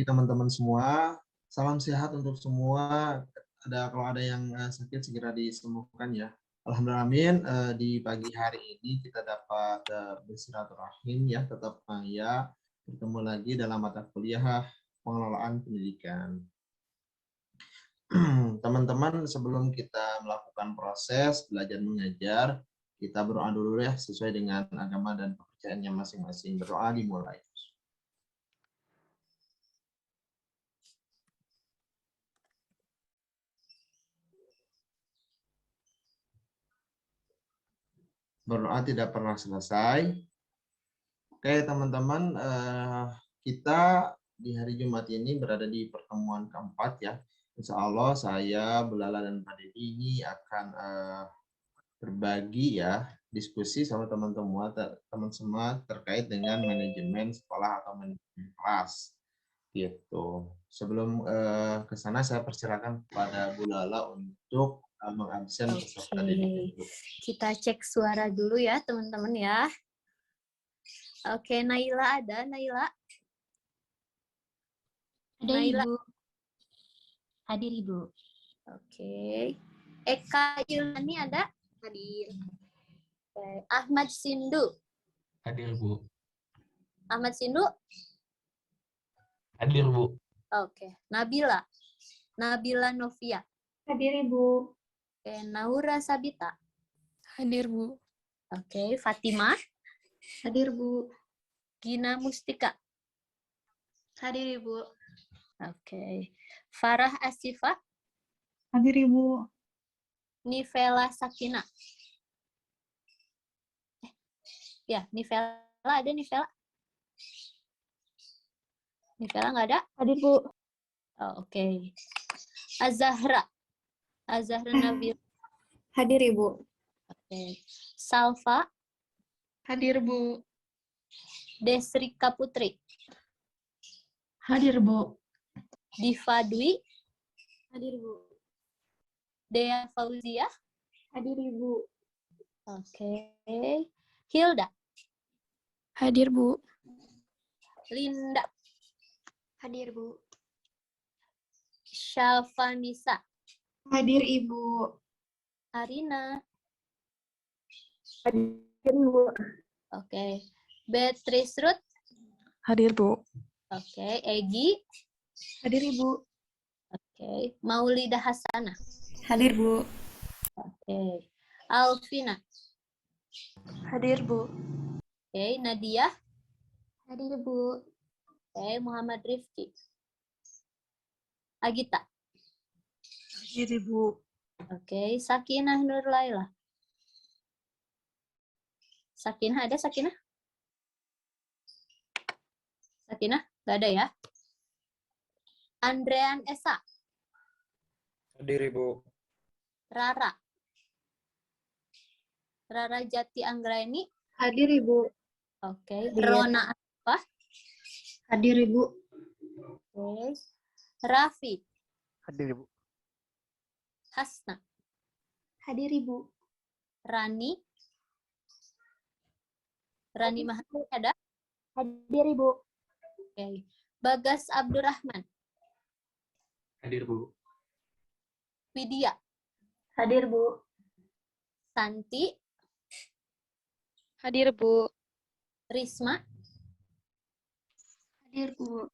teman-teman semua. Salam sehat untuk semua. Kalau ada yang sakit segera disembuhkan ya. Alhamdulillah, di pagi hari ini kita dapat bersilaturahim ya, tetap ya bertemu lagi dalam mata kuliah pengelolaan pendidikan. Teman-teman, sebelum kita melakukan proses belajar mengajar, kita berdoa dulu ya sesuai dengan agama dan kepercayaannya masing-masing. Berdoa dimulai. Berdoa tidak pernah selesai. Oke teman-teman, kita di hari Jumat ini berada di pertemuan keempat ya. Insya Allah saya, Bulala, dan Pak Dedi ini akan berbagi ya, diskusi sama teman semua terkait dengan manajemen sekolah atau manajemen kelas gitu. Sebelum ke sana saya persilakan kepada Bulala untuk mengabsen peserta didik. Kita cek suara dulu ya teman-teman ya. Oke, Naila ada? Naila? Ada Naila. Ibu. Hadir Ibu. Oke. Eka Ilhani ada? Hadir. Oke. Ahmad Sindu. Hadir Bu. Ahmad Sindu? Hadir Bu. Oke. Nabila. Nabila Novia. Hadir Ibu. Oke. Naura Sabita. Hadir Bu. Oke. Fatimah. Hadir Bu. Gina Mustika. Hadir Ibu. Oke. Farah Asifah. Hadir Ibu. Nivela Sakina. Ya, Nivela ada Nivela? Nivela nggak ada? Hadir Bu. Oh, oke. Azahra. Azahra Nabil. Hadir Ibu. Oke. Salva. Hadir Bu. Desrika Putri. Hadir Bu. Diva Dwi. Hadir Bu. Dea Fauzia. Hadir Ibu. Oke. Hilda. Hadir Bu. Linda. Hadir Bu. Shalfanisa. Hadir Ibu. Arina. Hadir Bu. Oke. Beatrice Ruth. Hadir Bu. Oke. Egi. Hadir Ibu. Oke. Maulida Hasanah. Hadir Bu. Oke. Alvina. Hadir Bu. Oke. Nadia. Hadir Bu. Oke. Muhammad Rifki. Agita. Hadir Ibu. Oke. Sakinah Nur Laila. Sakinah ada Sakinah? Sakinah? Gak ada ya? Andrean Esa. Hadir Ibu. Rara. Rara Jati Anggraini. Hadir Ibu. Oke. Hadir. Rona apa? Hadir Ibu. Oke. Raffi. Hadir Ibu. Hasna. Hadir Ibu. Rani. Rani Mahani ada? Hadir Ibu. Oke. Bagas Abdurrahman. Hadir Bu. Widya. Hadir Bu. Santi. Hadir Bu. Risma. Hadir Bu.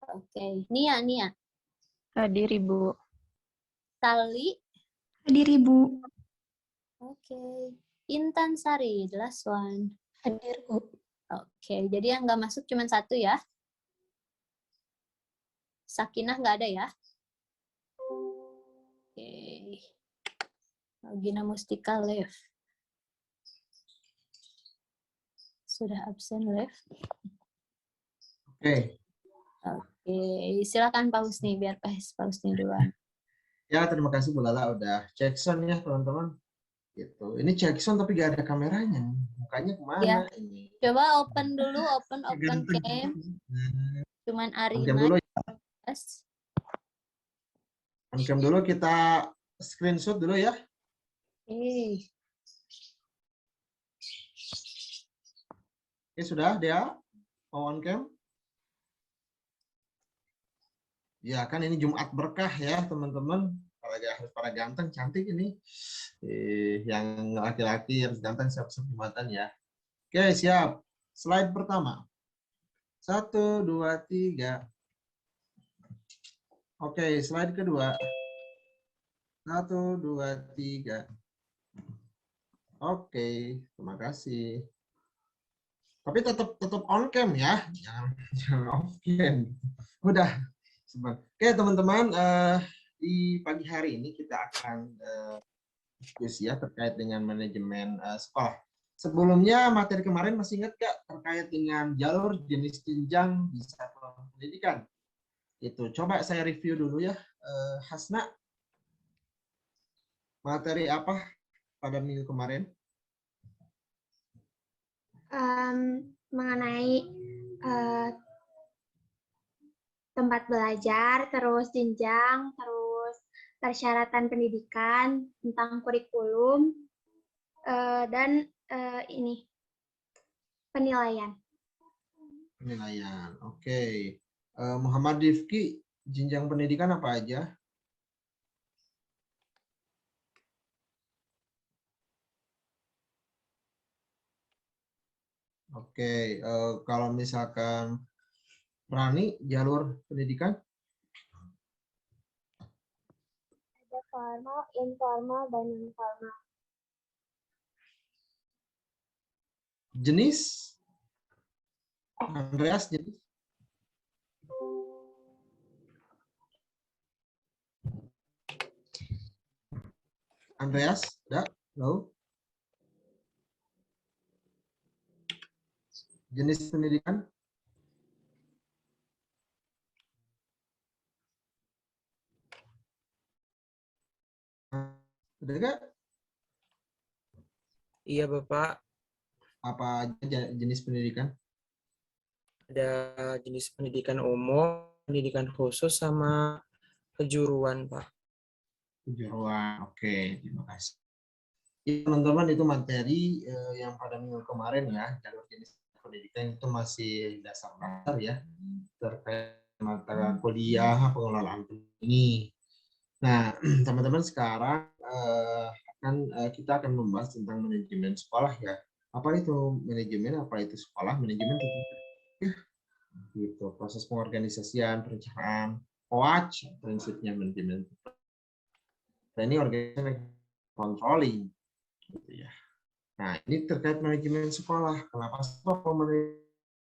Oke. Nia. Nia. Hadir Ibu. Sali. Hadir Ibu. Oke. Intan Sari. The last one. Hadir Bu. Oke. Jadi yang nggak masuk cuma satu ya. Sakinah nggak ada ya. Oke. Gina Mustika left. Sudah absen left. Oke. Oke, silakan Pak Husni biar Pak Husni duluan. Ya, terima kasih Bu Lala udah cek sound ya teman-teman. Gitu. Ini cek sound tapi gak ada kameranya. Mukanya kemana Ya. ini? Coba open dulu, open Ganteng. cam. Cuman On cam Arina. dulu ya. Yes. On cam dulu, kita screenshot dulu ya. Oke. Oke, sudah dia? Mau on cam? Ya kan ini Jumat berkah ya teman-teman. Harus pada ganteng, cantik ini. Yang laki-laki harus ganteng siap-siap Jumatan ya. Oke, siap. Slide pertama. 1, 2, 3. Oke, slide kedua. 1, 2, 3. Oke, terima kasih. Tapi tetap on cam ya, jangan off cam. Udah. Oke teman-teman, di pagi hari ini kita akan diskusi ya terkait dengan manajemen sekolah. Sebelumnya materi kemarin masih ingat gak terkait dengan jalur jenis jenjang di satuan pendidikan? Itu coba saya review dulu ya, Hasna. Materi apa pada minggu kemarin? Mengenai tempat belajar, terus jenjang, terus persyaratan pendidikan, tentang kurikulum, dan ini penilaian. Penilaian, oke. Muhammad Rifki, jenjang pendidikan apa aja? Oke, kalau misalkan Rani, jalur pendidikan? Ada formal, informal, dan informal. Jenis? Andreas, jenis? Andreas, ada? Halo? Jenis pendidikan? Ada nggak? Iya, Bapak. Apa aja jenis pendidikan? Ada jenis pendidikan umum, pendidikan khusus, sama kejuruan, Pak. Kejuruan, oke, terima kasih. Ya, teman-teman, itu materi yang pada minggu kemarin ya, jalur jenis pendidikan itu masih dasar-dasar ya, terkait mata kuliah pengelolaan ini. Nah, teman-teman sekarang kita akan membahas tentang manajemen sekolah ya. Apa itu manajemen? Apa itu sekolah? Manajemen itu gitu. Proses pengorganisasian, perencanaan, coach, prinsipnya manajemen. Dan ini organisasi controlling, gitu ya. Nah, ini terkait manajemen sekolah. Kenapa sekolah manajemen?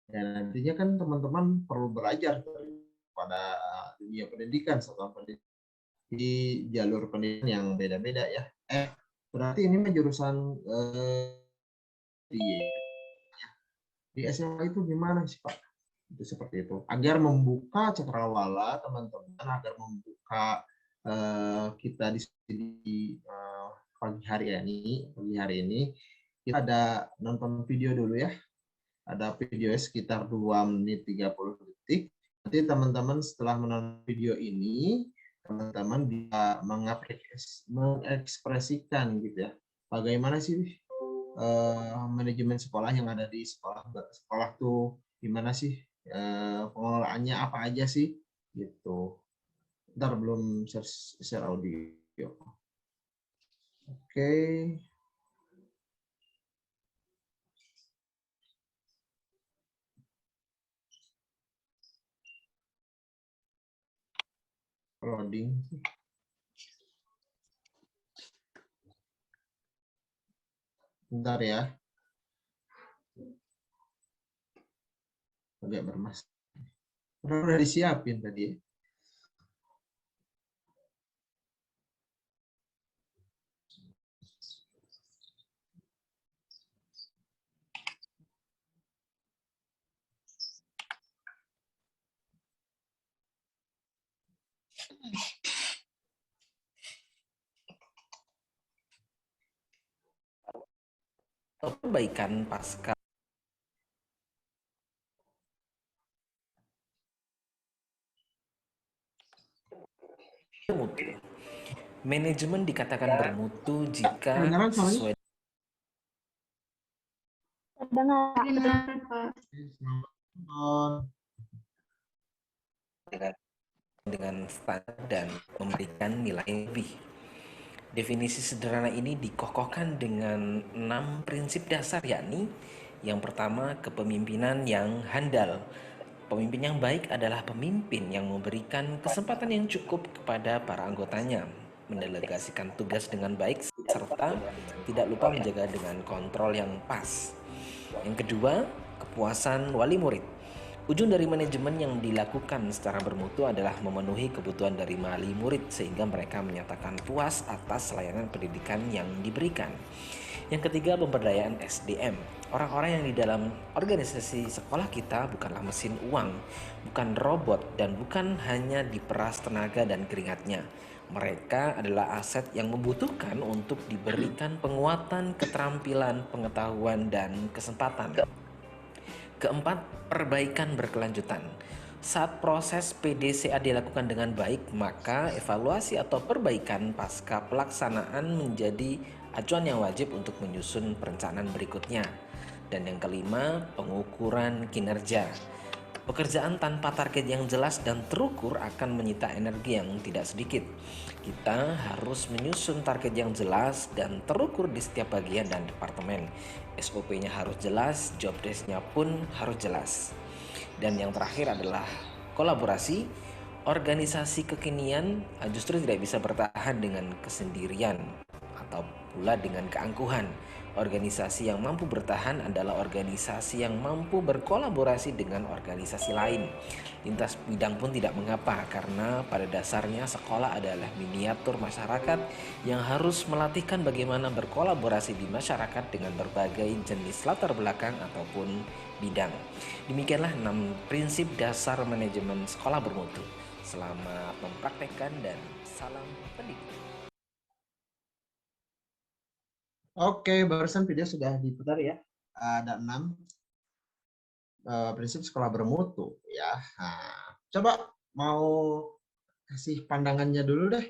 Dan nantinya kan teman-teman perlu belajar pada dunia pendidikan, satuan pendidikan di jalur pendidikan yang beda-beda ya. Berarti ini jurusan di SMA itu gimana sih Pak? Itu seperti itu. Agar membuka cakrawala teman-teman, agar membuka kita di pagi hari ini kita ada nonton video dulu ya. Ada video sekitar 2 menit 30 detik. Nanti teman-teman setelah menonton video ini, teman-teman bisa mengekspresikan gitu ya. Bagaimana sih manajemen sekolah yang ada di sekolah tuh gimana sih pengelolaannya apa aja sih gitu. Ntar belum share audio. Oke. Loading. Bentar ya. Agak bermasalah. Udah disiapin tadi ya. Perbaikan pasca bermutu. Manajemen dikatakan bermutu jika sesuai dengan standar dan memberikan nilai lebih. Definisi sederhana ini dikokohkan dengan 6 prinsip dasar, yakni yang pertama, kepemimpinan yang handal. Pemimpin yang baik adalah pemimpin yang memberikan kesempatan yang cukup kepada para anggotanya, mendelegasikan tugas dengan baik, serta tidak lupa menjaga dengan kontrol yang pas. Yang kedua, kepuasan wali murid. Ujung dari manajemen yang dilakukan secara bermutu adalah memenuhi kebutuhan dari wali murid sehingga mereka menyatakan puas atas layanan pendidikan yang diberikan. Yang ketiga, pemberdayaan SDM. Orang-orang yang di dalam organisasi sekolah kita bukanlah mesin uang, bukan robot, dan bukan hanya diperas tenaga dan keringatnya. Mereka adalah aset yang membutuhkan untuk diberikan penguatan, keterampilan, pengetahuan, dan kesempatan. Keempat, perbaikan berkelanjutan. Saat proses PDCA dilakukan dengan baik, maka evaluasi atau perbaikan pasca pelaksanaan menjadi acuan yang wajib untuk menyusun perencanaan berikutnya. Dan yang kelima, pengukuran kinerja. Pekerjaan tanpa target yang jelas dan terukur akan menyita energi yang tidak sedikit. Kita harus menyusun target yang jelas dan terukur di setiap bagian dan departemen. SOP-nya harus jelas, job desk-nya pun harus jelas. Dan yang terakhir adalah kolaborasi. Organisasi kekinian justru tidak bisa bertahan dengan kesendirian atau pula dengan keangkuhan. Organisasi yang mampu bertahan adalah organisasi yang mampu berkolaborasi dengan organisasi lain. Lintas bidang pun tidak mengapa, karena pada dasarnya sekolah adalah miniatur masyarakat yang harus melatihkan bagaimana berkolaborasi di masyarakat dengan berbagai jenis latar belakang ataupun bidang. Demikianlah 6 prinsip dasar manajemen sekolah bermutu. Selamat mempraktekkan dan salam pendidik. Oke, barusan video sudah diputar ya. Ada 6 prinsip sekolah bermutu ya. Nah, coba mau kasih pandangannya dulu deh.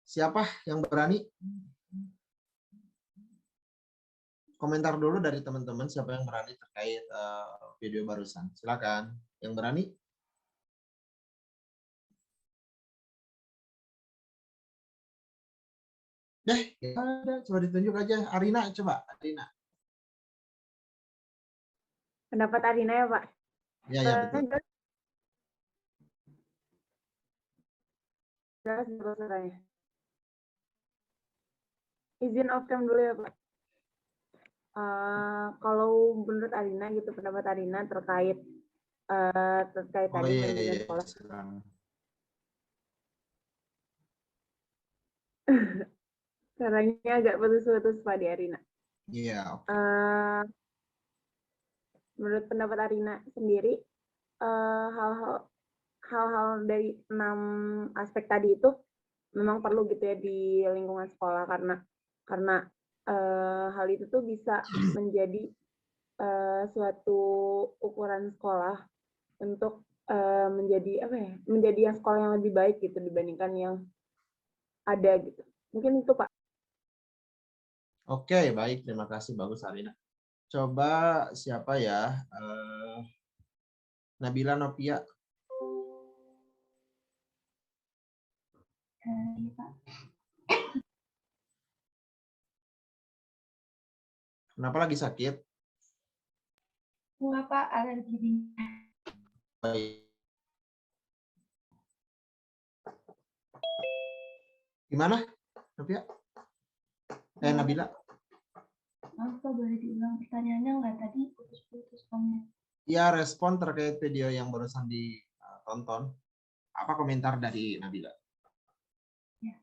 Siapa yang berani? Komentar dulu dari teman-teman siapa yang berani terkait video barusan. Silakan. Yang berani? Deh, ada. Coba ditunjuk aja. Arina, coba. Arina. Pendapat Arina ya, Pak? Ya, ya, betul. Jelas suaranya. Izin off cam dulu ya, Pak. Kalau menurut Arina gitu, pendapat Arina terkait tadi manajemen sekolah. Caranya agak putus-putus Pak di Arina. Iya. Menurut pendapat Arina sendiri, hal-hal dari 6 aspek tadi itu memang perlu gitu ya di lingkungan sekolah, karena hal itu tuh bisa menjadi suatu ukuran sekolah untuk menjadi yang sekolah yang lebih baik gitu dibandingkan yang ada gitu. Mungkin itu Pak. Oke, baik. Terima kasih. Bagus, Arina. Coba siapa ya? Nabila Novia. Kenapa lagi sakit? Enggak Pak, alergi. Baik. Gimana, Novia? Nabila? Maaf Pak, boleh diulang pertanyaannya nggak tadi? Putus-putus komnya. Ya, respon terkait video yang barusan ditonton. Apa komentar dari Nabila? Ya.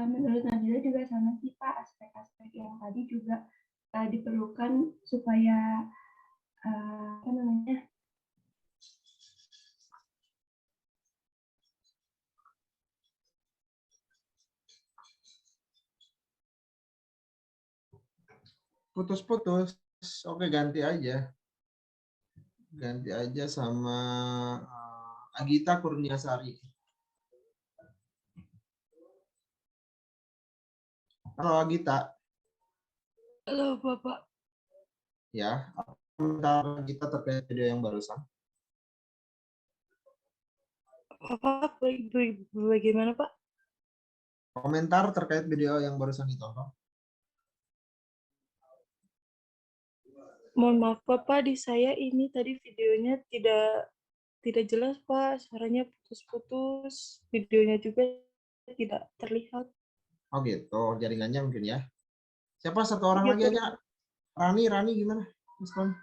Menurut Nabila juga sama sih Pak, aspek-aspek yang tadi juga diperlukan supaya Putus-putus. Oke, ganti aja. Ganti aja sama Agita Kurniasari. Halo Agita. Halo Bapak. Ya, komentar kita terkait video yang barusan. Bapak bagaimana Pak? Komentar terkait video yang barusan ditonton. Mohon maaf Bapak, di saya ini tadi videonya tidak jelas Pak, suaranya putus-putus, videonya juga tidak terlihat. Oh gitu, jaringannya mungkin ya. Siapa satu orang lagi Gitu. aja? Rani gimana? Respon.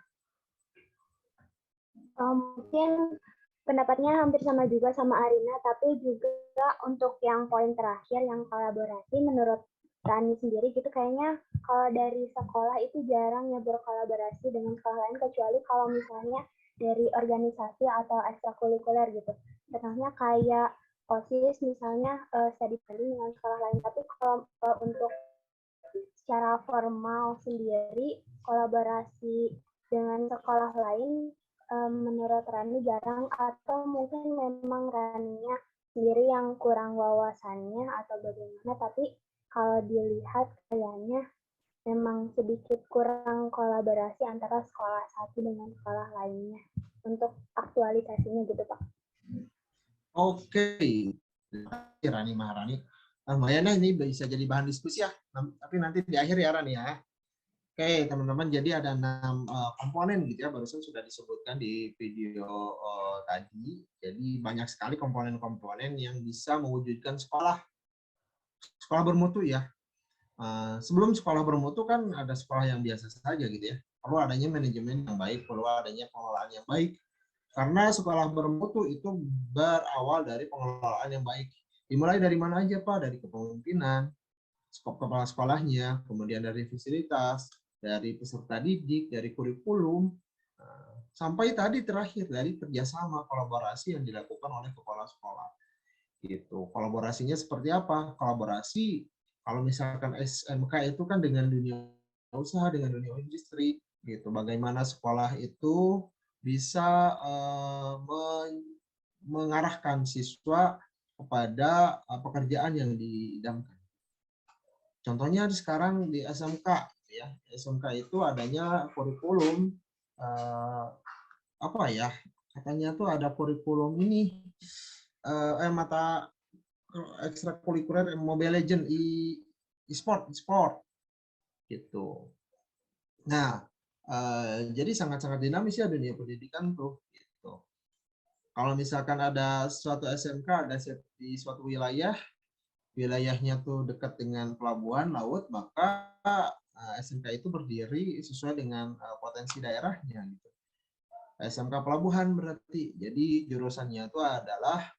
Mungkin pendapatnya hampir sama juga sama Arina, tapi juga untuk yang poin terakhir yang kolaborasi, menurut Rani sendiri gitu kayaknya kalau dari sekolah itu jarang ya berkolaborasi dengan sekolah lain, kecuali kalau misalnya dari organisasi atau ekstrakurikuler gitu. Contohnya kayak OSIS misalnya study banding dengan sekolah lain, tapi kalau untuk secara formal sendiri kolaborasi dengan sekolah lain menurut Rani jarang, atau mungkin memang Raninya sendiri yang kurang wawasannya atau bagaimana, tapi kalau dilihat kayaknya memang sedikit kurang kolaborasi antara sekolah satu dengan sekolah lainnya untuk aktualisasinya gitu Pak. Oke. Rani Maharani. Lumayan ya, ini bisa jadi bahan diskusi ya. Tapi nanti di akhir ya Rani ya. Oke teman-teman, jadi ada 6 komponen gitu ya, barusan sudah disebutkan di video tadi. Jadi banyak sekali komponen-komponen yang bisa mewujudkan sekolah bermutu ya. Sebelum sekolah bermutu kan ada sekolah yang biasa saja gitu ya. Perlu adanya manajemen yang baik, perlu adanya pengelolaan yang baik. Karena sekolah bermutu itu berawal dari pengelolaan yang baik. Dimulai dari mana aja Pak? Dari kepemimpinan, kepala sekolahnya, kemudian dari fasilitas, dari peserta didik, dari kurikulum, sampai tadi terakhir dari kerjasama kolaborasi yang dilakukan oleh kepala sekolah. Gitu. Kolaborasinya seperti apa? Kolaborasi kalau misalkan SMK itu kan dengan dunia usaha, dengan dunia industri, gitu. Bagaimana sekolah itu bisa mengarahkan siswa kepada pekerjaan yang diidamkan. Contohnya sekarang di SMK, ya SMK itu adanya kurikulum apa ya? Katanya tuh ada kurikulum ini mata ekstrakurikuler Mobile Legend e-sport gitu. Nah, jadi sangat-sangat dinamis ya dunia pendidikan tuh. Gitu. Kalau misalkan ada suatu SMK ada di suatu wilayahnya tuh dekat dengan pelabuhan laut, maka SMK itu berdiri sesuai dengan potensi daerahnya. Gitu. SMK pelabuhan berarti. Jadi jurusannya itu adalah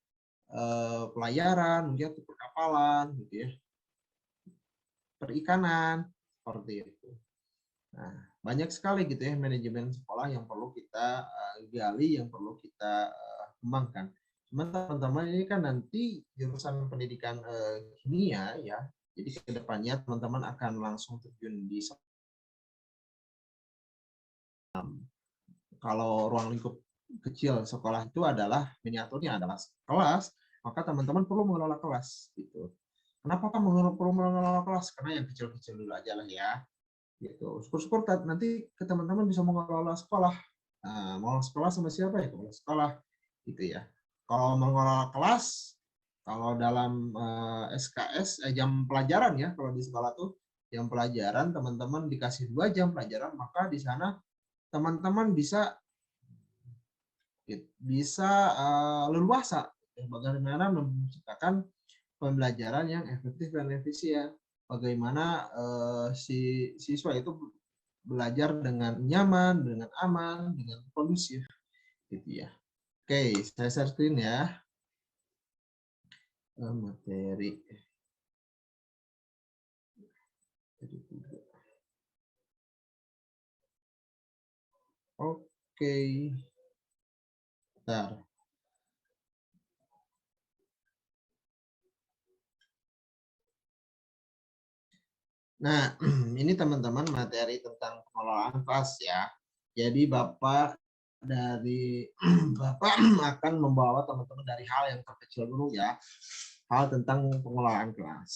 pelayaran, mungkin perkapalan, gitu ya, perikanan, seperti itu. Nah, banyak sekali gitu ya manajemen sekolah yang perlu kita gali, yang perlu kita kembangkan. Cuman teman-teman ini kan nanti jurusan pendidikan kimia ya, jadi kedepannya teman-teman akan langsung terjun di kalau ruang lingkup kecil sekolah itu adalah miniaturnya adalah kelas, maka teman-teman perlu mengelola kelas gitu. Kenapa kan perlu mengelola kelas? Karena yang kecil-kecil dulu aja lah ya. Gitu. Syukur-syukur nanti ke teman-teman bisa mengelola sekolah. Mau sekolah sama siapa ya? Kepala sekolah gitu ya. Kalau mengelola kelas, kalau dalam SKS jam pelajaran ya, kalau di sekolah tuh jam pelajaran teman-teman dikasih 2 jam pelajaran, maka di sana teman-teman bisa leluasa bagaimana menciptakan pembelajaran yang efektif dan efisien. Bagaimana si siswa itu belajar dengan nyaman, dengan aman, dengan kondusif, gitu ya. Oke, saya share screen ya. Materi. Oke. Bentar. Nah, ini teman-teman materi tentang pengelolaan kelas ya. Jadi Bapak akan membawa teman-teman dari hal yang terkecil dulu ya. Hal tentang pengelolaan kelas.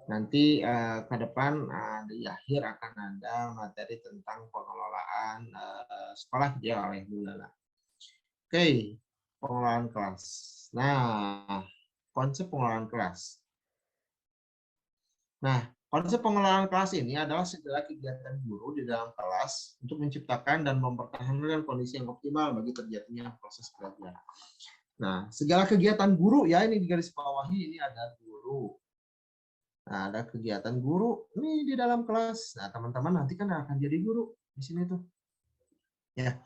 Nanti ke depan di akhir akan ada materi tentang pengelolaan sekolah ya oleh Bu Lala. Oke. pengelolaan kelas. Nah, konsep pengelolaan kelas. Nah, konsep pengelolaan kelas ini adalah segala kegiatan guru di dalam kelas untuk menciptakan dan mempertahankan kondisi yang optimal bagi terjadinya proses belajar. Nah, segala kegiatan guru ya, ini di garis bawahi, ini ada guru. Nah, ada kegiatan guru ini di dalam kelas. Nah, teman-teman nanti kan akan jadi guru di sini tuh. Ya.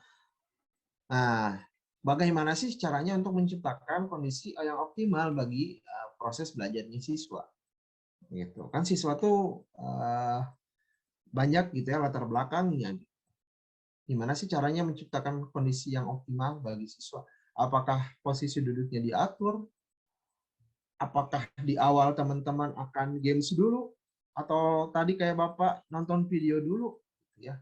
Nah, bagaimana sih caranya untuk menciptakan kondisi yang optimal bagi proses belajarnya siswa? Gitu. Kan siswa tuh banyak gitu ya latar belakangnya. Gimana sih caranya menciptakan kondisi yang optimal bagi siswa? Apakah posisi duduknya diatur? Apakah di awal teman-teman akan games dulu? Atau tadi kayak Bapak nonton video dulu? Ya,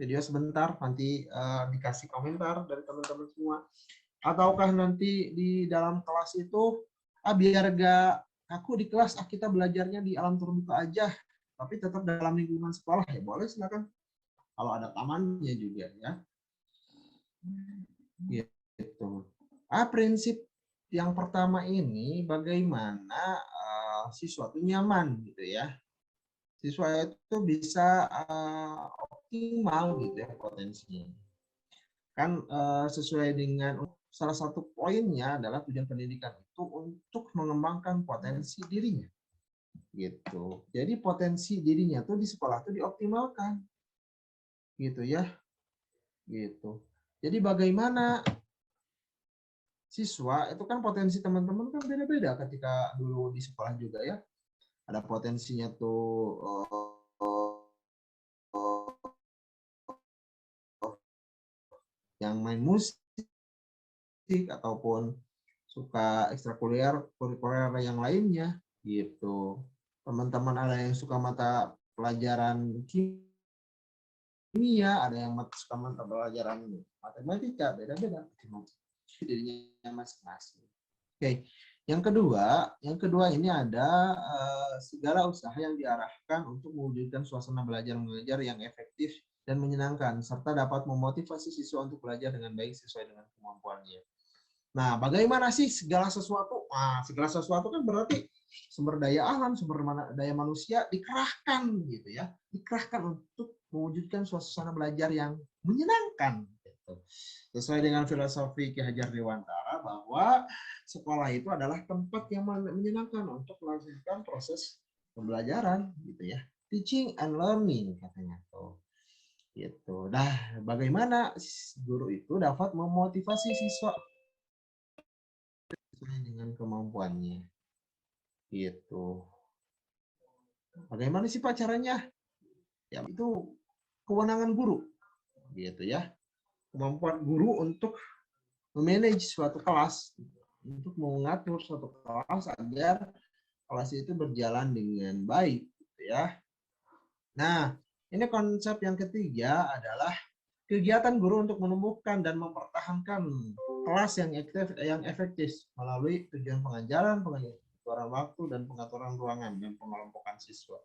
video sebentar, nanti dikasih komentar dari teman-teman semua. Ataukah nanti di dalam kelas itu, biar gak aku di kelas, kita belajarnya di alam terbuka aja, tapi tetap dalam lingkungan sekolah, ya boleh silakan. Kalau ada tamannya juga ya. Gitu. Prinsip yang pertama ini bagaimana siswa itu nyaman gitu ya. Siswa itu bisa optimal gitu ya potensinya. Kan sesuai dengan salah satu poinnya adalah tujuan pendidikan itu untuk mengembangkan potensi dirinya. Gitu. Jadi potensi dirinya tuh di sekolah tuh dioptimalkan. Gitu ya. Gitu. Jadi bagaimana siswa itu kan potensi teman-teman kan beda-beda ketika dulu di sekolah juga ya. Ada potensinya tuh yang main musik ataupun suka ekstrakurikuler yang lainnya gitu. Teman-teman ada yang suka mata pelajaran kimia, ada yang suka mata pelajaran matematika, beda-beda dirinya masing-masing. Oke. Yang kedua ini ada segala usaha yang diarahkan untuk mewujudkan suasana belajar mengajar yang efektif dan menyenangkan, serta dapat memotivasi siswa untuk belajar dengan baik sesuai dengan kemampuannya. Nah, bagaimana sih segala sesuatu? Segala sesuatu kan berarti sumber daya alam, sumber daya manusia dikerahkan gitu ya, dikerahkan untuk mewujudkan suasana belajar yang menyenangkan. Gitu. Sesuai dengan filosofi Ki Hajar Dewantara bahwa sekolah itu adalah tempat yang menyenangkan untuk melakukan proses pembelajaran, gitu ya, teaching and learning katanya tuh. Gitu. Nah, bagaimana guru itu dapat memotivasi siswa sesuai dengan kemampuannya? Gitu. Bagaimana sih Pak caranya? Ya itu kewenangan guru, gitu ya. Kemampuan guru untuk memanage suatu kelas, untuk mengatur suatu kelas agar kelas itu berjalan dengan baik, gitu ya. Nah, ini konsep yang ketiga adalah kegiatan guru untuk menumbuhkan dan mempertahankan kelas yang efektif melalui tujuan pengajaran, pengaturan waktu, dan pengaturan ruangan dan pengelompokan siswa.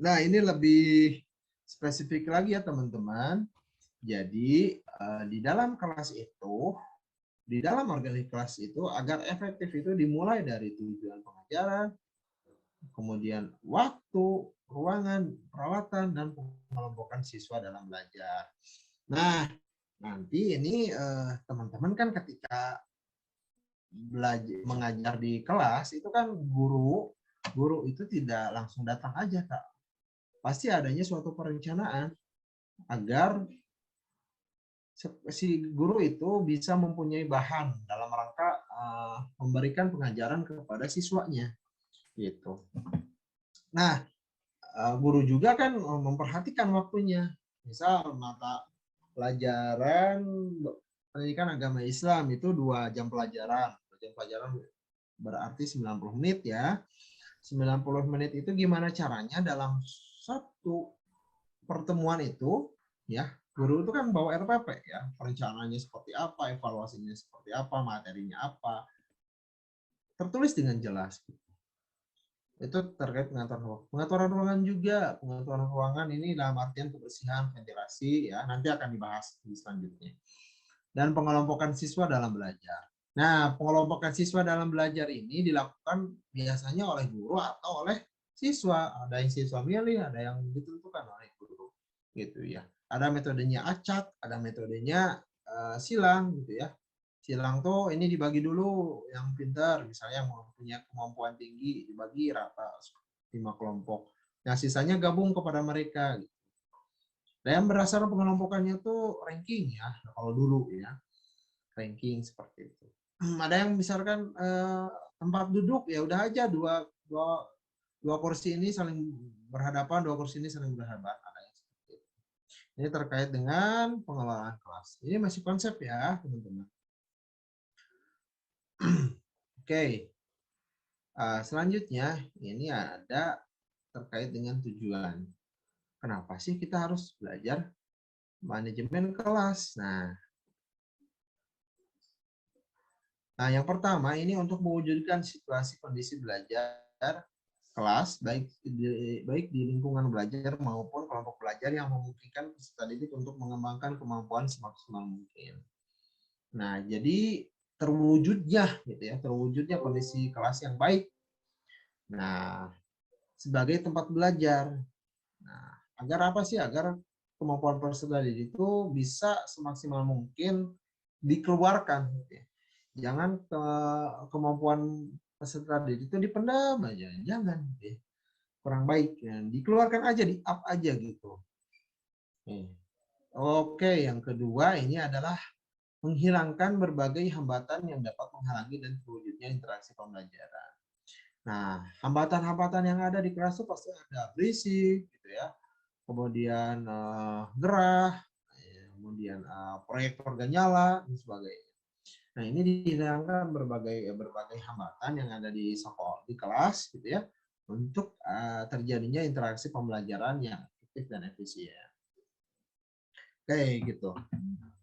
Nah, ini lebih spesifik lagi ya teman-teman. Jadi di dalam kelas itu, di dalam organisasi kelas itu agar efektif itu dimulai dari tujuan pengajaran, kemudian waktu, ruangan, peralatan, dan pengelompokan siswa dalam belajar. Nah, nanti ini teman-teman kan ketika belajar mengajar di kelas itu kan guru itu tidak langsung datang aja Kak. Pasti adanya suatu perencanaan agar si guru itu bisa mempunyai bahan dalam rangka memberikan pengajaran kepada siswanya gitu. Nah, guru juga kan memperhatikan waktunya. Misal mata pelajaran pendidikan agama Islam itu 2 jam pelajaran. 2 jam pelajaran berarti 90 menit ya. 90 menit itu gimana caranya dalam satu pertemuan itu ya, guru itu kan bawa RPP ya, perencanaannya seperti apa, evaluasinya seperti apa, materinya apa, tertulis dengan jelas. Itu terkait pengaturan ruangan juga. Pengaturan ruangan ini dalam artian kebersihan, ventilasi ya, nanti akan dibahas di selanjutnya. dan pengelompokan siswa dalam belajar. Nah, pengelompokan siswa dalam belajar ini dilakukan biasanya oleh guru atau oleh siswa. Ada yang siswa milih, ada yang ditentukan oleh guru, gitu ya. Ada metodenya acak, ada metodenya silang, gitu ya. Silang tuh ini dibagi dulu yang pintar, misalnya yang punya kemampuan tinggi dibagi rata 5 kelompok. Nah, sisanya gabung kepada mereka. Gitu. Dan berdasarkan pengelompokannya tuh ranking ya, kalau dulu ya, ranking seperti itu. Ada yang misalkan tempat duduk ya udah aja dua kursi ini saling berhadapan, dua kursi ini saling berhadapan. Ada yang seperti itu. Ini terkait dengan pengelolaan kelas. Ini masih konsep ya, teman-teman. Oke. Selanjutnya ini ada terkait dengan tujuan. Kenapa sih kita harus belajar manajemen kelas? Nah, yang pertama ini untuk mewujudkan situasi kondisi belajar kelas baik di lingkungan belajar maupun kelompok belajar yang memungkinkan peserta didik untuk mengembangkan kemampuan semaksimal mungkin. Nah, jadi terwujudnya gitu ya, terwujudnya kondisi kelas yang baik. Nah, sebagai tempat belajar. Nah, agar apa sih? Agar kemampuan peserta didik itu bisa semaksimal mungkin dikeluarkan. Gitu ya. Jangan kemampuan peserta didik itu dipendam aja, jangan. Gitu ya. Kurang baik. Ya. Dikeluarkan aja, di-up aja gitu. Oke, yang kedua ini adalah menghilangkan berbagai hambatan yang dapat menghalangi dan terwujudnya interaksi pembelajaran. Nah, hambatan-hambatan yang ada di kelas itu pasti ada berisik, gitu ya. Kemudian gerah, kemudian proyektor gak nyala, dan sebagainya. Nah, ini dihilangkan berbagai hambatan yang ada di sekolah, di kelas, gitu ya, untuk terjadinya interaksi pembelajaran yang efektif dan efisien. Oke, gitu.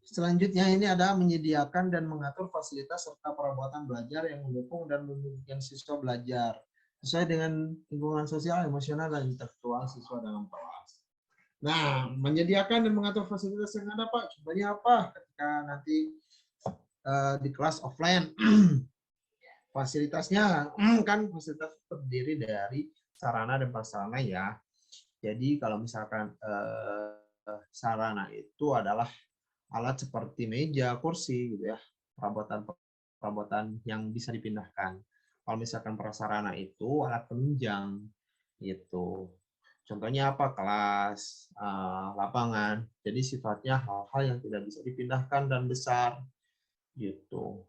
Selanjutnya ini ada menyediakan dan mengatur fasilitas serta perabotan belajar yang mendukung dan memungkinkan siswa belajar sesuai dengan lingkungan sosial, emosional, dan intelektual siswa dalam kelas. Nah, menyediakan dan mengatur fasilitas yang ada, Pak, contohnya apa? Ketika nanti di kelas offline, fasilitasnya kan fasilitas terdiri dari sarana dan prasarana ya. Jadi kalau misalkan sarana itu adalah alat seperti meja, kursi, gitu ya, perabotan yang bisa dipindahkan. Kalau misalkan prasarana itu alat penunjang, gitu. Contohnya apa? Kelas, lapangan. Jadi sifatnya hal-hal yang tidak bisa dipindahkan dan besar, gitu.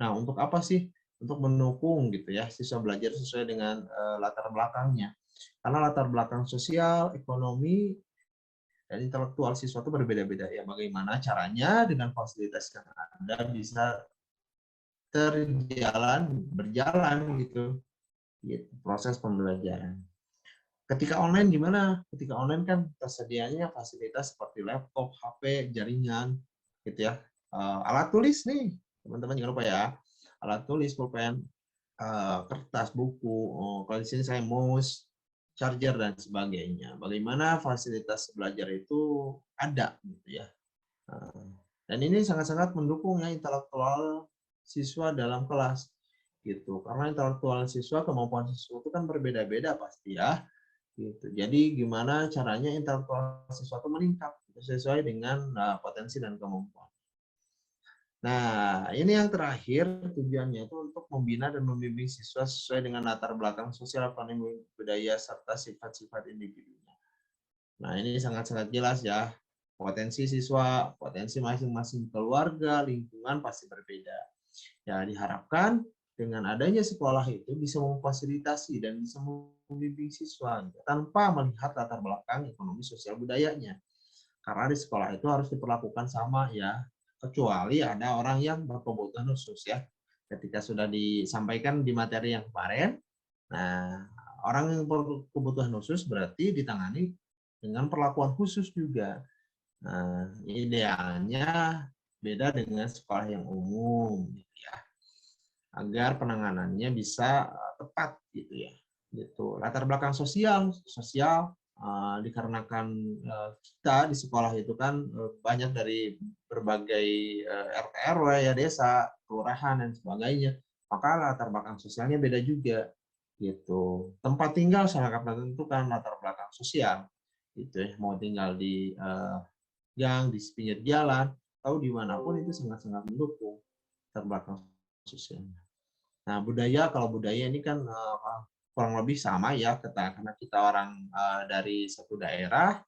Nah, untuk apa sih? Untuk mendukung gitu ya siswa belajar sesuai dengan latar belakangnya. Karena latar belakang sosial, ekonomi, dan intelektual siswa itu berbeda-beda ya. Bagaimana caranya dengan fasilitas yang ada bisa berjalan gitu proses pembelajaran. Ketika online gimana? Ketika online kan tersedianya fasilitas seperti laptop, HP, jaringan, gitu ya. Alat tulis nih, teman-teman jangan lupa ya. Alat tulis, pulpen, kertas, buku. Kalau di sini saya mouse, charger dan sebagainya. Bagaimana fasilitas belajar itu ada gitu ya. Dan ini sangat-sangat mendukung ya intelektual siswa dalam kelas gitu. Karena intelektual siswa, kemampuan siswa itu kan berbeda-beda pasti ya. Gitu. Jadi gimana caranya intelektual siswa itu meningkat sesuai dengan potensi dan kemampuan. Nah, ini yang terakhir tujuannya itu untuk membina dan membimbing siswa sesuai dengan latar belakang sosial, ekonomi, budaya, serta sifat-sifat individunya. Nah, ini sangat-sangat jelas ya. Potensi siswa, potensi masing-masing keluarga, lingkungan pasti berbeda. Ya, diharapkan dengan adanya sekolah itu bisa memfasilitasi dan bisa membimbing siswa tanpa melihat latar belakang ekonomi, sosial, budayanya. Karena di sekolah itu harus diperlakukan sama ya. Kecuali ada orang yang berkebutuhan khusus ya. Ketika sudah disampaikan di materi yang kemarin, nah orang yang berkebutuhan khusus berarti ditangani dengan perlakuan khusus juga. Nah, idealnya beda dengan sekolah yang umum, gitu ya, agar penanganannya bisa tepat gitu ya. Gitu. Latar belakang sosial, dikarenakan kita di sekolah itu kan banyak dari berbagai RT RW ya, desa, kelurahan dan sebagainya, maka latar belakang sosialnya beda juga gitu. Tempat tinggal sangat menentukan latar belakang sosial gitu ya, mau tinggal di gang, di pinggir jalan, atau dimanapun itu sangat-sangat mendukung latar belakang sosialnya. Nah, budaya, kalau budaya ini kan kurang lebih sama ya, karena kita orang dari satu daerah,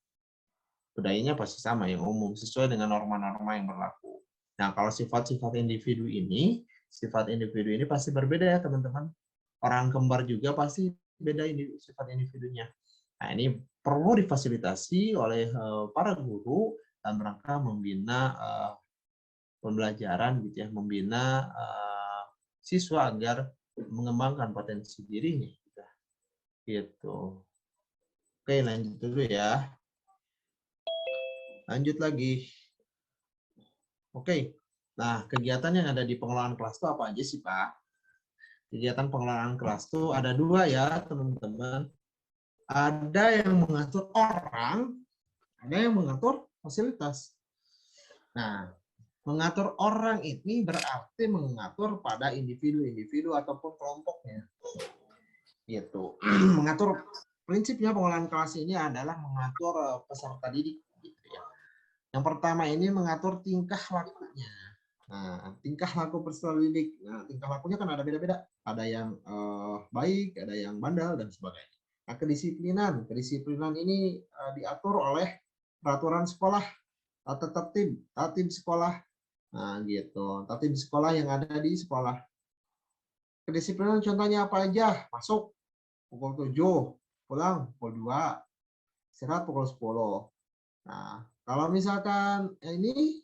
budayanya pasti sama, yang umum, sesuai dengan norma-norma yang berlaku. Nah, kalau sifat-sifat individu ini pasti berbeda ya teman-teman. Orang kembar juga pasti beda ini sifat individunya. Nah, ini perlu difasilitasi oleh para guru dalam rangka membina pembelajaran gitu ya, membina siswa agar mengembangkan potensi dirinya. Gitu. Oke, lanjut dulu ya. Lanjut lagi. Oke. Nah, kegiatan yang ada di pengelolaan kelas itu apa aja sih, Pak? Kegiatan pengelolaan kelas itu ada 2 ya, teman-teman. Ada yang mengatur orang, ada yang mengatur fasilitas. Nah, mengatur orang ini berarti mengatur pada individu-individu ataupun kelompoknya. Gitu. Mengatur, prinsipnya pengelolaan kelas ini adalah mengatur peserta didik gitu ya. Yang pertama ini mengatur tingkah lakunya. Nah, tingkah laku peserta didik. Nah, tingkah lakunya kan ada beda-beda. Ada yang baik, ada yang bandel dan sebagainya. Nah, kedisiplinan ini diatur oleh peraturan sekolah, tatib sekolah. Nah, gitu. Tatib sekolah yang ada di sekolah. Kedisiplinan contohnya apa aja? Masuk pukul 7, pulang pukul 2, istirahat pukul 10. Nah, kalau misalkan ini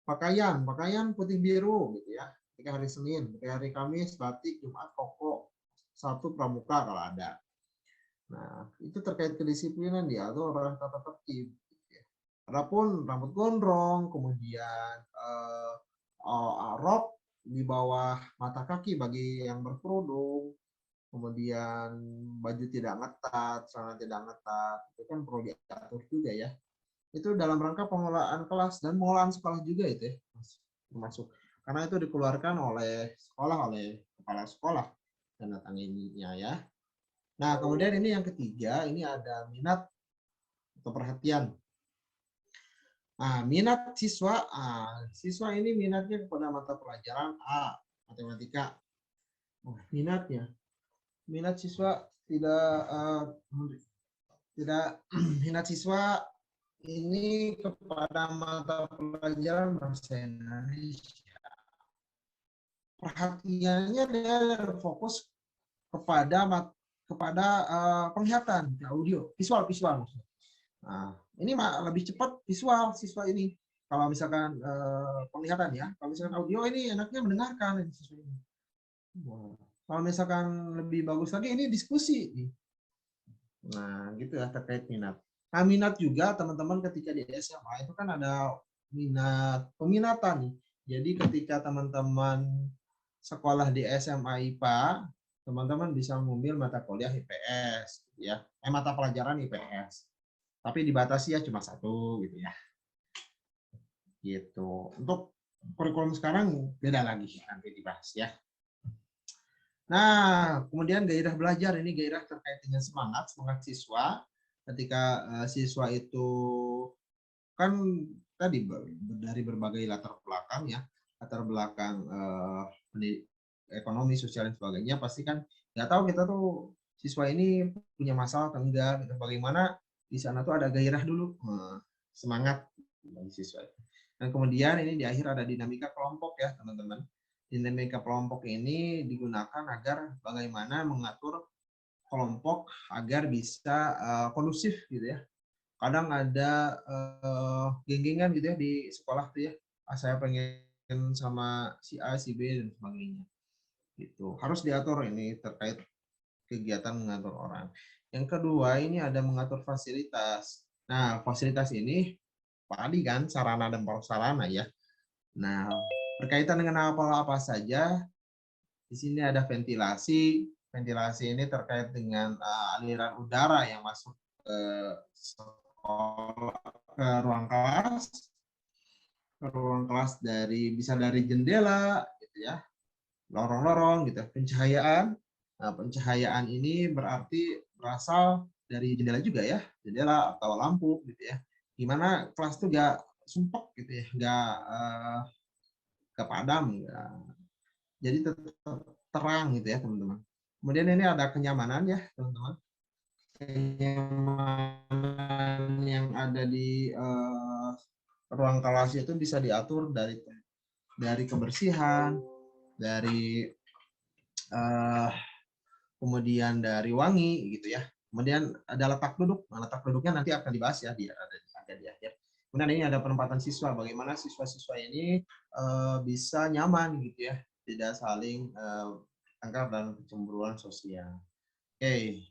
pakaian putih biru gitu ya. Ketika hari Senin, ketika hari Kamis batik, Jumat koko, Sabtu pramuka kalau ada. Nah, itu terkait kedisiplinan diatur oleh tata tertib. Gitu ya. Adapun rambut gondrong, kemudian rok di bawah mata kaki bagi yang berkerudung, kemudian baju tidak ngetat, celana tidak ngetat, itu kan perlu diatur juga ya. Itu dalam rangka pengelolaan kelas dan pengelolaan sekolah juga itu ya, termasuk. Karena itu dikeluarkan oleh sekolah, oleh kepala sekolah dan tangannya ya. Nah, kemudian ini yang ketiga, ini ada minat atau perhatian. Nah, minat siswa, siswa ini minatnya kepada mata pelajaran A, matematika. Minatnya. Minat siswa tidak minat siswa ini kepada mata pelajaran bahasa Indonesia. Perhatiannya dia fokus kepada penglihatan, audio, visual. Nah, ini lebih cepat visual siswa ini. Kalau misalkan penglihatan ya, kalau misalkan audio ini enaknya mendengarkan siswa ini. Kalau misalkan lebih bagus lagi ini diskusi. Nah, gitu ya terkait minat. Nah, minat juga teman-teman ketika di SMA itu kan ada peminatan nih. Jadi ketika teman-teman sekolah di SMA IPA, teman-teman bisa mengambil mata kuliah IPS ya. Mata pelajaran IPS. Tapi dibatasi ya cuma 1 gitu ya. Gitu. Untuk kurikulum sekarang beda lagi nanti dibahas ya. Nah, kemudian gairah belajar, ini gairah terkait dengan semangat siswa. Ketika siswa itu kan tadi dari berbagai latar belakang ya, latar belakang ekonomi, sosial dan sebagainya, pasti kan nggak tahu kita tuh siswa ini punya masalah atau enggak, gitu. Bagaimana di sana tuh ada gairah dulu, semangat bagi siswa. Dan kemudian ini di akhir ada dinamika kelompok ya teman-teman. Dinamika kelompok ini digunakan agar bagaimana mengatur kelompok agar bisa kondusif gitu ya. Kadang ada geng-gengan gitu ya di sekolah tuh ya. Saya pengen sama si A, si B dan sebagainya. Gitu. Harus diatur ini terkait kegiatan mengatur orang. Yang kedua ini ada mengatur fasilitas. Nah, fasilitas ini tadi kan sarana dan prasarana ya. Nah, berkaitan dengan apa saja, di sini ada ventilasi. Ventilasi ini terkait dengan aliran udara yang masuk sekolah, ke ruang kelas bisa dari jendela gitu ya, lorong-lorong gitu, pencahayaan. Nah, pencahayaan ini berarti berasal dari jendela juga ya, jendela atau lampu gitu ya. Gimana kelas tuh gak sumpek gitu ya, gak padam, jadi tetap terang gitu ya teman-teman. Kemudian ini ada kenyamanan ya teman-teman. Kenyamanan yang ada di ruang kelas itu bisa diatur dari kebersihan, dari kemudian dari wangi gitu ya. Kemudian ada letak duduk. Nah, letak duduknya nanti akan dibahas ya di akhir. Kemudian ini ada penempatan siswa. Bagaimana siswa-siswa ini bisa nyaman gitu ya, tidak saling tengkar dan kecemburuan sosial. Oke.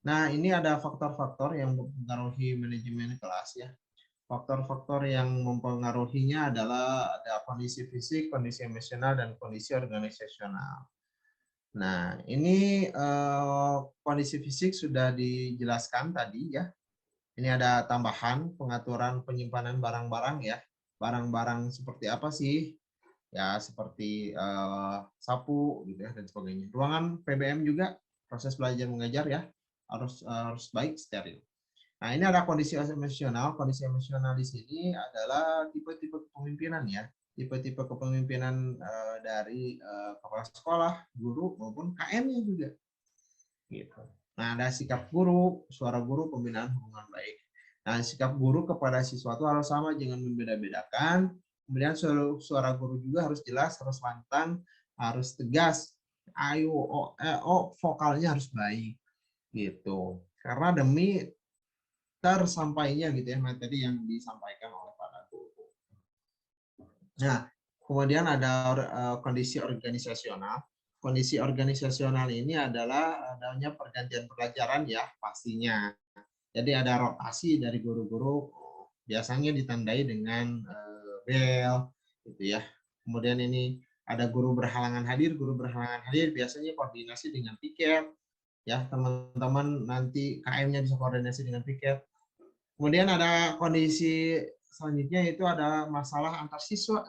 Nah, ini ada faktor-faktor yang mempengaruhi manajemen kelas ya. Faktor-faktor yang mempengaruhinya adalah ada kondisi fisik, kondisi emosional, dan kondisi organisasional. Nah, ini kondisi fisik sudah dijelaskan tadi ya. Ini ada tambahan pengaturan penyimpanan barang-barang ya. Barang-barang seperti apa sih? Ya, seperti sapu gitu ya dan sebagainya. Ruangan PBM juga, proses belajar mengajar ya, harus baik, steril. Nah, ini ada kondisi emosional. Kondisi emosional di sini adalah tipe-tipe kepemimpinan ya. Tipe-tipe kepemimpinan dari kepala sekolah, guru, maupun KM-nya juga. Gitu. Nah, ada sikap guru, suara guru, pembinaan hubungan baik. Nah, sikap guru kepada siswa itu harus sama, jangan membeda-bedakan. Kemudian suara guru juga harus jelas, harus lantang, harus tegas. Ayo, vokalnya harus baik. Gitu. Karena demi tersampainya gitu ya materi yang disampaikan oleh para guru. Nah, kemudian ada kondisi organisasional. Kondisi organisasional ini adalah adanya pergantian pelajaran ya pastinya. Jadi ada rotasi dari guru-guru, biasanya ditandai dengan bel gitu ya. Kemudian ini ada guru berhalangan hadir biasanya koordinasi dengan piket ya, teman-teman nanti KM-nya bisa koordinasi dengan piket. Kemudian ada kondisi selanjutnya itu ada masalah antar siswa.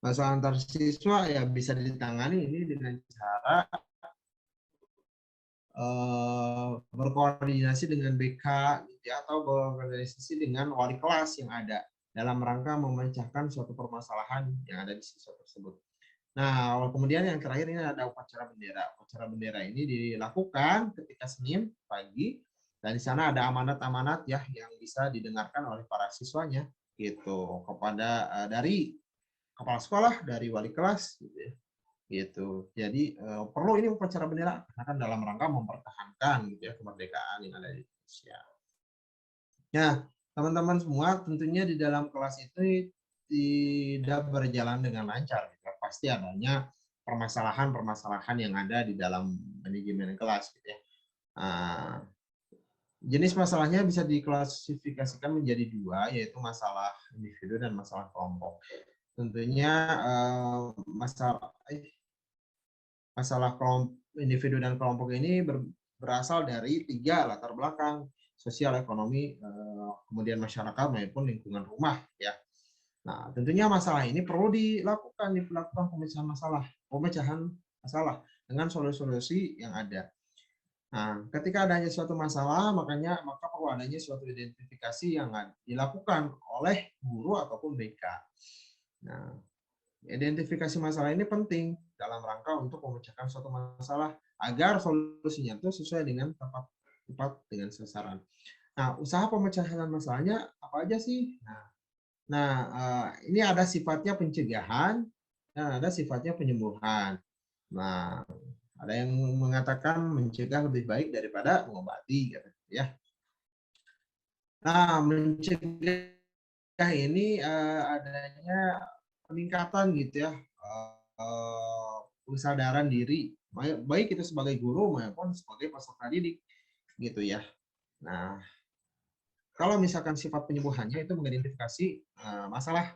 Masalah antar siswa ya bisa ditangani ini dengan cara berkoordinasi dengan BK gitu ya, atau berorganisasi dengan wali kelas yang ada dalam rangka memecahkan suatu permasalahan yang ada di siswa tersebut. Nah, kemudian yang terakhir ini ada upacara bendera. Upacara bendera ini dilakukan ketika Senin pagi. Dan di sana ada amanat-amanat ya yang bisa didengarkan oleh para siswanya gitu kepada dari kepala sekolah, dari wali kelas gitu ya. Gitu. Jadi perlu ini upacara bendera karena kan dalam rangka mempertahankan gitu ya kemerdekaan yang ada di Indonesia. Nah, teman-teman semua tentunya di dalam kelas itu tidak berjalan dengan lancar gitu. Pasti adanya permasalahan-permasalahan yang ada di dalam manajemen kelas gitu ya. Jenis masalahnya bisa diklasifikasikan menjadi dua, yaitu masalah individu dan masalah kelompok. Tentunya masalah kelompok, individu dan kelompok ini berasal dari tiga latar belakang, sosial, ekonomi, kemudian masyarakat maupun lingkungan rumah ya. Nah, tentunya masalah ini perlu dilakukan pemecahan masalah dengan solusi-solusi yang ada. Nah, ketika adanya suatu masalah, maka perlu adanya suatu identifikasi yang dilakukan oleh guru ataupun BK. Nah, identifikasi masalah ini penting dalam rangka untuk memecahkan suatu masalah agar solusinya itu sesuai dengan tepat dengan sasaran. Nah, usaha pemecahan masalahnya apa aja sih? Nah, ini ada sifatnya pencegahan dan ada sifatnya penyembuhan. Nah, ada yang mengatakan mencegah lebih baik daripada mengobati, gitu, ya. Nah, mencegah ini adanya peningkatan gitu ya, kesadaran diri, baik itu sebagai guru maupun sebagai peserta didik, gitu ya. Nah, kalau misalkan sifat penyembuhannya itu mengidentifikasi masalah,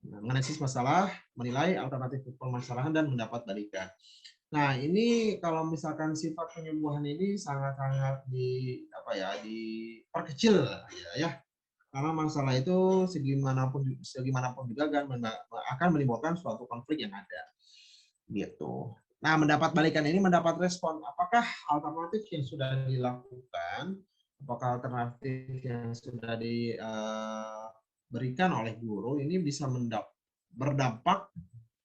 menganalisis masalah, menilai alternatif permasalahan dan mendapat balikan. Nah, ini kalau misalkan sifat penyembuhan ini sangat-sangat diperkecil ya. Karena masalah itu segimanapun juga kan akan menimbulkan suatu konflik yang ada. Gitu. Nah, mendapat balikan ini mendapat respon. Apakah alternatif yang sudah dilakukan, apakah alternatif yang sudah diberikan oleh guru ini bisa berdampak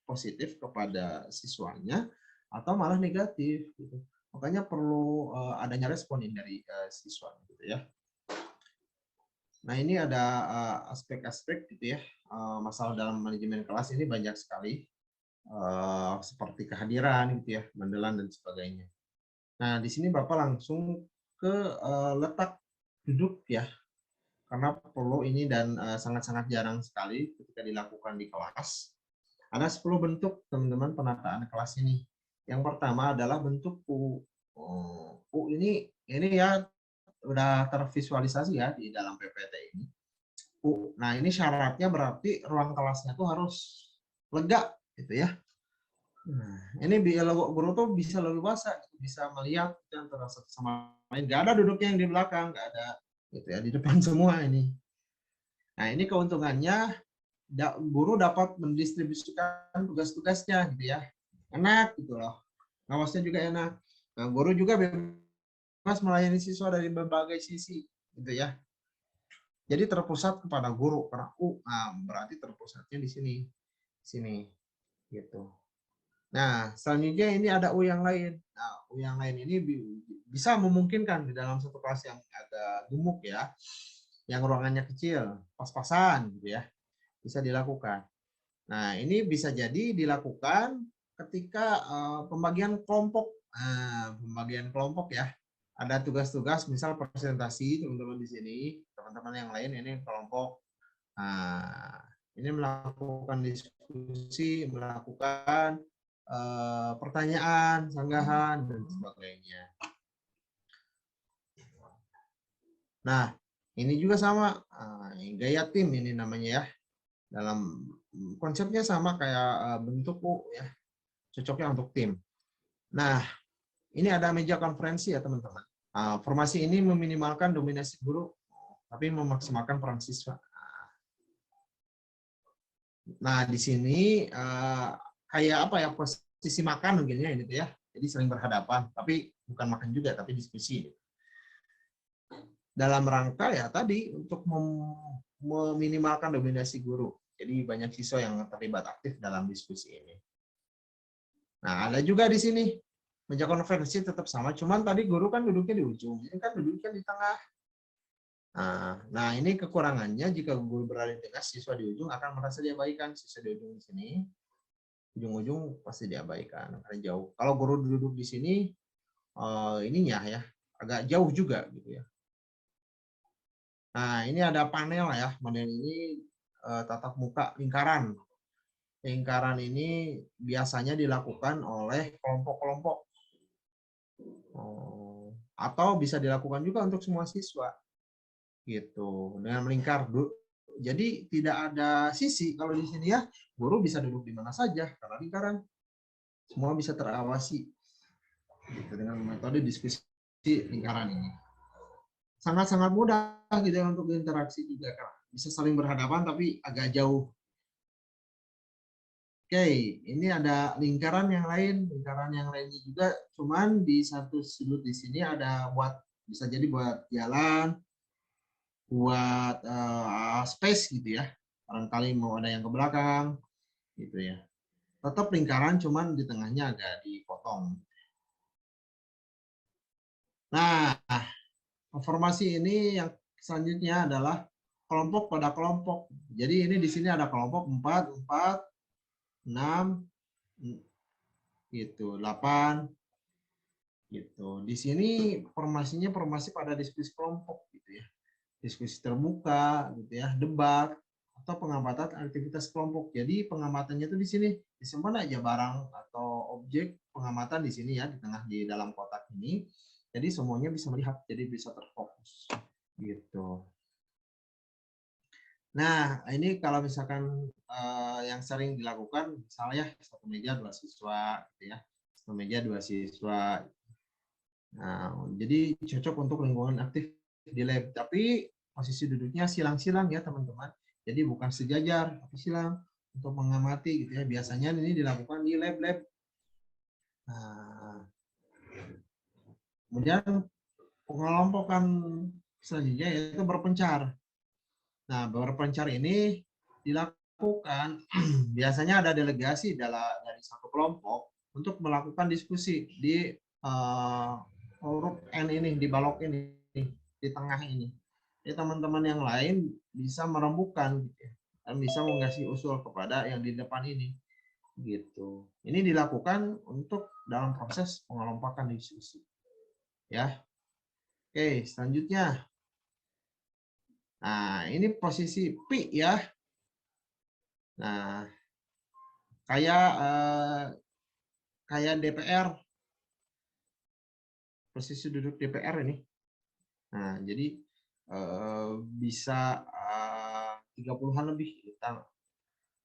positif kepada siswanya atau malah negatif gitu. Makanya perlu adanya respon dari siswa gitu ya. Nah, ini ada aspek-aspek gitu ya. Masalah dalam manajemen kelas ini banyak sekali. Seperti kehadiran gitu ya, mendelan dan sebagainya. Nah, di sini Bapak langsung ke letak duduk ya. Karena perlu ini dan sangat-sangat jarang sekali ketika dilakukan di kelas. Ada 10 bentuk teman-teman penataan kelas ini. Yang pertama adalah bentuk U. U ini ya udah tervisualisasi ya di dalam PPT ini. U. Nah, ini syaratnya berarti ruang kelasnya tuh harus lega gitu ya. Nah, ini guru tuh bisa leluasa, bisa melihat antara satu sama lain. Nggak ada duduknya yang di belakang, nggak ada gitu ya, di depan semua ini. Nah, ini keuntungannya guru dapat mendistribusikan tugas-tugasnya gitu ya. Enak gitu loh. Ngawasnya juga enak. Nah, guru juga bebas melayani siswa dari berbagai sisi gitu ya. Jadi terpusat kepada guru karena berarti terpusatnya di sini. Sini gitu. Nah, selanjutnya ini ada U yang lain. Nah, U yang lain ini bisa memungkinkan di dalam satu kelas yang agak gemuk ya, yang ruangannya kecil, pas-pasan gitu ya, bisa dilakukan. Nah, ini bisa jadi dilakukan ketika pembagian kelompok. Nah, pembagian kelompok ya. Ada tugas-tugas, misal presentasi teman-teman di sini, teman-teman yang lain ini kelompok. Nah, ini melakukan diskusi, melakukan pertanyaan, sanggahan, dan sebagainya. Nah, ini juga sama, gaya tim ini namanya ya. Dalam konsepnya sama kayak bentuk U ya, cocoknya untuk tim. Nah, ini ada meja konferensi ya teman-teman. Formasi ini meminimalkan dominasi guru, tapi memaksimalkan peran siswa. Nah, di sini kayak apa ya, posisi makan mungkin ya ini ya. Jadi saling berhadapan, tapi bukan makan juga, tapi diskusi. Dalam rangka ya tadi untuk meminimalkan dominasi guru. Jadi banyak siswa yang terlibat aktif dalam diskusi ini. Nah, ada juga di sini meja konferensi tetap sama, cuman tadi guru kan duduknya di ujung, ini kan duduknya di tengah. Nah, ini kekurangannya jika guru berada di tengah, siswa di ujung akan merasa diabaikan. Siswa di ujung di sini, ujung-ujung pasti diabaikan karena jauh. Kalau guru duduk di sini, ininya ya agak jauh juga gitu ya. Nah, ini ada panel ya. Panel ini tatap muka lingkaran. Lingkaran ini biasanya dilakukan oleh kelompok-kelompok. Atau bisa dilakukan juga untuk semua siswa. Gitu. Dengan melingkar. Jadi tidak ada sisi kalau di sini ya. Guru bisa duduk di mana saja karena lingkaran. Semua bisa terawasi. Gitu, dengan metode diskusi lingkaran ini. Sangat-sangat mudah gitu ya untuk interaksi juga, bisa saling berhadapan tapi agak jauh. Oke, ini ada lingkaran yang lain, lainnya juga, cuman di satu sudut di sini ada bisa jadi buat jalan, buat space gitu ya. Barangkali mau ada yang ke belakang, gitu ya. Tetap lingkaran, cuman di tengahnya agak dipotong. Nah, formasi ini yang selanjutnya adalah kelompok pada kelompok. Jadi ini di sini ada kelompok 4, 6, gitu, 8, gitu. Di sini formasi pada diskusi kelompok, gitu ya. Diskusi terbuka, gitu ya, debat, atau pengamatan aktivitas kelompok. Jadi pengamatannya itu di sini disimpan aja barang atau objek pengamatan di sini ya, di tengah di dalam kotak ini. Jadi semuanya bisa melihat, jadi bisa terfokus gitu. Nah, ini kalau misalkan yang sering dilakukan, misalnya satu meja 2 siswa, gitu ya, Meja 2 siswa. Nah, jadi cocok untuk lingkungan aktif di lab. Tapi posisi duduknya silang-silang ya teman-teman. Jadi bukan sejajar, tapi silang untuk mengamati gitu ya. Biasanya ini dilakukan di lab-lab. Nah, kemudian pengelompokan selanjutnya yaitu berpencar. Nah, berpencar ini dilakukan biasanya ada delegasi dari satu kelompok untuk melakukan diskusi di huruf N ini, di balok ini, di tengah ini. Jadi teman-teman yang lain bisa merembukan gitu ya, dan bisa mengasih usul kepada yang di depan ini. Gitu. Ini dilakukan untuk dalam proses pengelompokan diskusi. Ya. Oke, selanjutnya. Nah, ini posisi Pi ya. Nah, kayak DPR, posisi duduk DPR ini. Nah, jadi bisa 30-an lebih,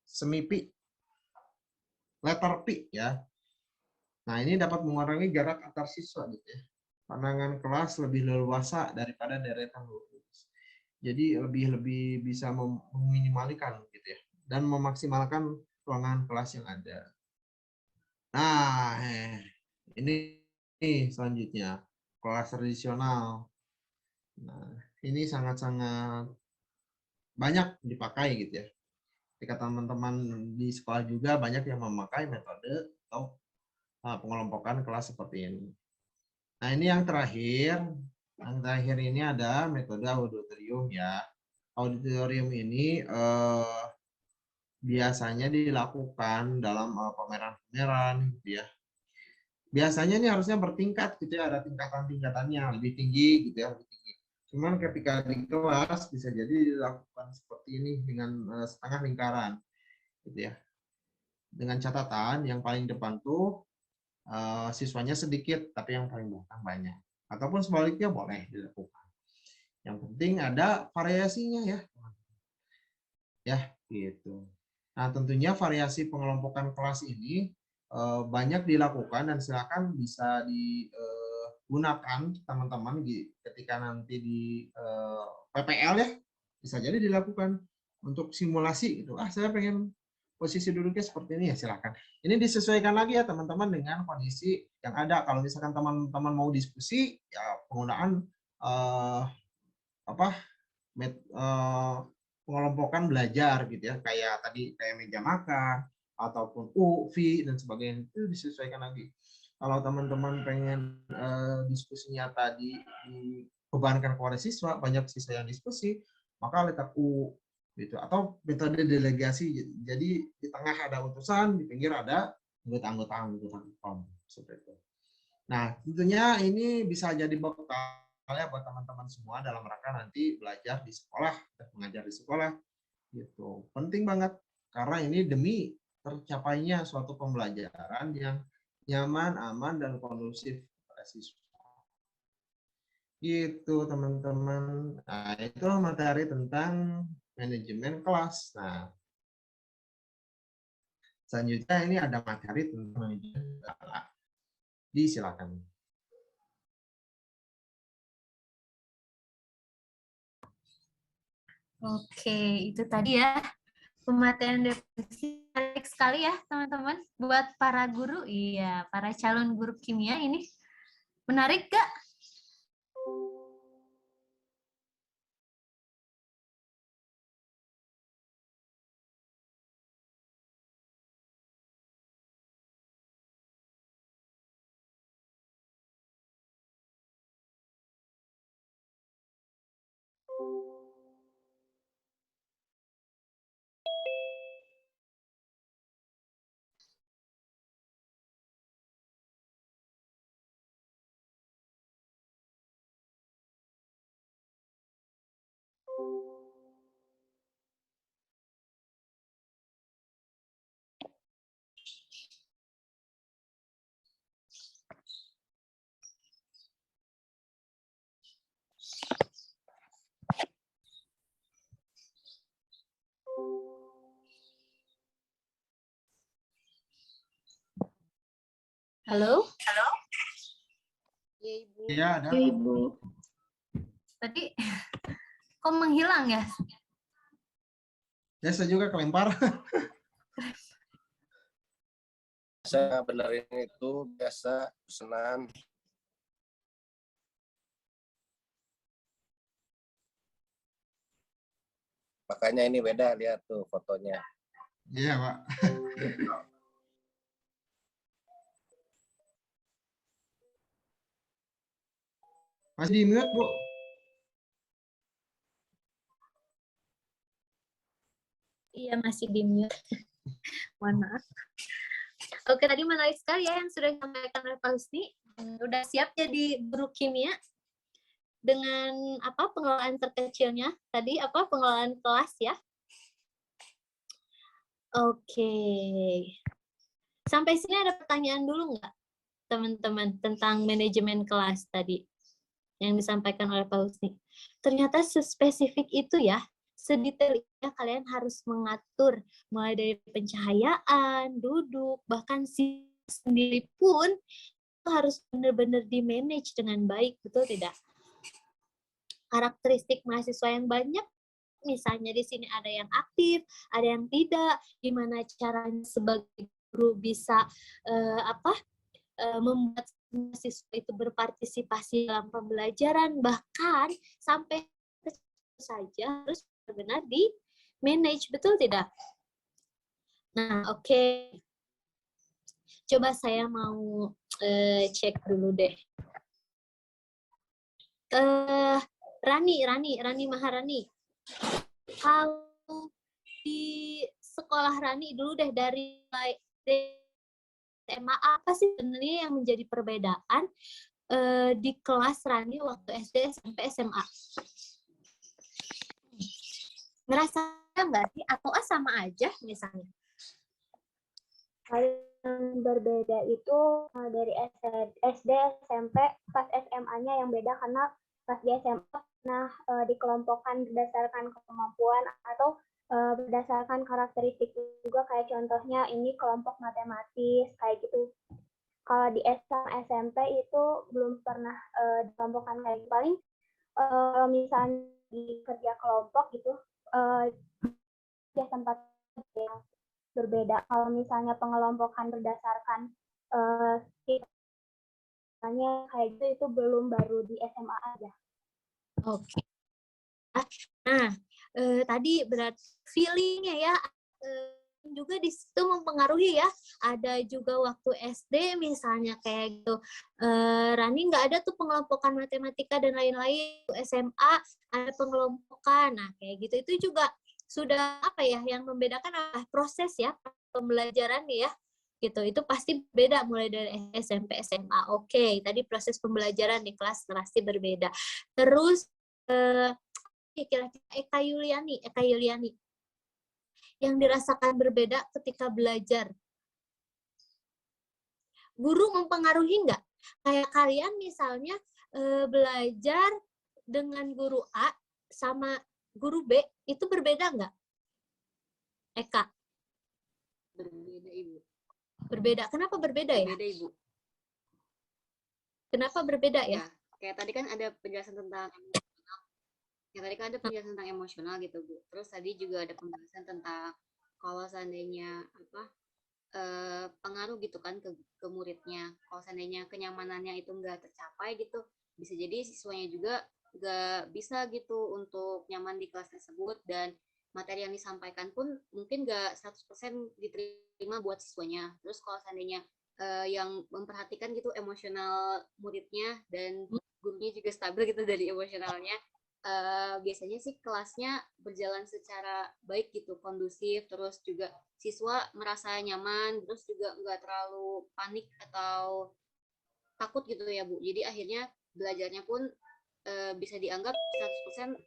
semi Pi, letter Pi ya. Nah, ini dapat mengurangi jarak antar siswa gitu ya. Pandangan kelas lebih leluasa daripada deretan lurus. Jadi lebih bisa meminimaliskan gitu ya, dan memaksimalkan ruangan kelas yang ada. Nah, ini selanjutnya kelas tradisional. Nah, ini sangat-sangat banyak dipakai gitu ya. Ketika teman-teman di sekolah juga banyak yang memakai metode atau pengelompokan kelas seperti ini. Nah, ini yang terakhir. Yang terakhir ini ada metode auditorium ya. Auditorium ini biasanya dilakukan dalam pameran-pameran gitu ya. Biasanya ini harusnya bertingkat gitu ya, ada tingkatan-tingkatannya lebih tinggi gitu ya, lebih tinggi. Cuman ketika di kelas bisa jadi dilakukan seperti ini dengan setengah lingkaran gitu ya. Dengan catatan yang paling depan tuh siswanya sedikit tapi yang paling belakang banyak. Ataupun sebaliknya boleh dilakukan. Yang penting ada variasinya ya. Ya, gitu. Nah, tentunya variasi pengelompokan kelas ini banyak dilakukan dan silakan bisa digunakan teman-teman ketika nanti di PPL ya, bisa jadi dilakukan untuk simulasi gitu. Saya pengen posisi duduknya seperti ini ya, silakan. Ini disesuaikan lagi ya teman-teman dengan kondisi yang ada. Kalau misalkan teman-teman mau diskusi, ya penggunaan pengelompokan belajar gitu ya, kayak tadi kayak meja makan ataupun U, V dan sebagainya, itu disesuaikan lagi. Kalau teman-teman pengen diskusinya tadi dibebankan kepada siswa, banyak siswa yang diskusi, maka letak U gitu, atau metode delegasi. Jadi di tengah ada utusan, di pinggir ada anggota kelompok seperti itu. Nah, tentunya ini bisa jadi bekal ya buat teman-teman semua dalam rangka nanti belajar di sekolah, mengajar di sekolah gitu. Penting banget karena ini demi tercapainya suatu pembelajaran yang nyaman, aman dan kondusif pada siswa. Gitu teman-teman. Nah, itu materi tentang manajemen kelas. Nah, selanjutnya ini ada materi tentang manajemen skala. Disilakan. Oke, itu tadi ya pemateri definisi menarik sekali ya teman-teman buat para guru, iya para calon guru kimia ini menarik gak? Halo? Iya, Ibu. Iya, ada. Ya, Ibu. Tadi kok menghilang ya? Ya, saya juga kelempar. Saya benerin itu biasa pesanan. Makanya ini beda, lihat tuh fotonya. Iya, Pak. Masih di mute, Bu. Iya, masih di mute. Mohon maaf. Oke, tadi menarik sekali ya yang sudah disampaikan oleh Pak Husni. Udah siap jadi guru kimia dengan apa pengelolaan terkecilnya tadi apa pengelolaan kelas ya. Oke. Sampai sini ada pertanyaan dulu nggak teman-teman tentang manajemen kelas tadi yang disampaikan oleh Pak Husni? Ternyata sespesifik itu ya, sedetail itu kalian harus mengatur mulai dari pencahayaan, duduk, bahkan sendiri pun itu harus benar-benar di-manage dengan baik, betul tidak? Karakteristik mahasiswa yang banyak, misalnya di sini ada yang aktif, ada yang tidak, gimana caranya sebagai guru bisa membuat mahasiswa itu berpartisipasi dalam pembelajaran, bahkan sampai saja harus benar-benar di manage, betul tidak? Nah, oke. Coba saya mau cek dulu deh. Rani Maharani. Kalau di sekolah Rani dulu deh dari SMA, apa sih sebenarnya yang menjadi perbedaan di kelas Rani waktu SD, SMP, SMA? Ngerasa nggak sih? Atau sama aja misalnya? Hal yang berbeda itu dari SD, SMP, pas SMA-nya yang beda karena pas di SMA dikelompokkan berdasarkan kemampuan atau berdasarkan karakteristik juga, kayak contohnya ini kelompok matematis kayak gitu. Kalau di SMP itu belum pernah dikelompokkan kayak gitu. Paling kalau misalnya di kerja kelompok gitu ya tempat yang berbeda. Kalau misalnya pengelompokan berdasarkan misalnya kayak gitu itu belum, baru di SMA aja. Oke. Nah, tadi berat feelingnya ya juga di situ mempengaruhi ya. Ada juga waktu SD misalnya kayak gitu. Rani nggak ada tuh pengelompokan matematika dan lain-lain. SMA ada pengelompokan. Nah, kayak gitu itu juga sudah apa ya yang membedakan adalah proses ya pembelajaran ya. Gitu. Itu pasti beda mulai dari SMP, SMA. Oke, tadi proses pembelajaran di kelas pasti berbeda. Terus kira-kira Eka Yuliani yang dirasakan berbeda ketika belajar. Guru mempengaruhi nggak? Kayak kalian misalnya belajar dengan guru A sama guru B itu berbeda nggak? Eka? Berbeda, Ibu. Berbeda. Kenapa berbeda ya? Berbeda, Ibu. Kenapa berbeda ya? Ya, kayak tadi kan ada penjelasan tentang emosional gitu, Bu. Terus tadi juga ada pembahasan tentang kalau seandainya pengaruh gitu kan ke muridnya. Kalau seandainya kenyamanannya itu nggak tercapai gitu, bisa jadi siswanya juga nggak bisa gitu untuk nyaman di kelas tersebut, dan materi yang disampaikan pun mungkin nggak 100% diterima buat siswanya. Terus kalau seandainya yang memperhatikan gitu emosional muridnya dan gurunya juga stabil gitu dari emosionalnya, biasanya sih kelasnya berjalan secara baik gitu, kondusif, terus juga siswa merasa nyaman, terus juga nggak terlalu panik atau takut gitu ya, Bu. Jadi akhirnya belajarnya pun bisa dianggap 100%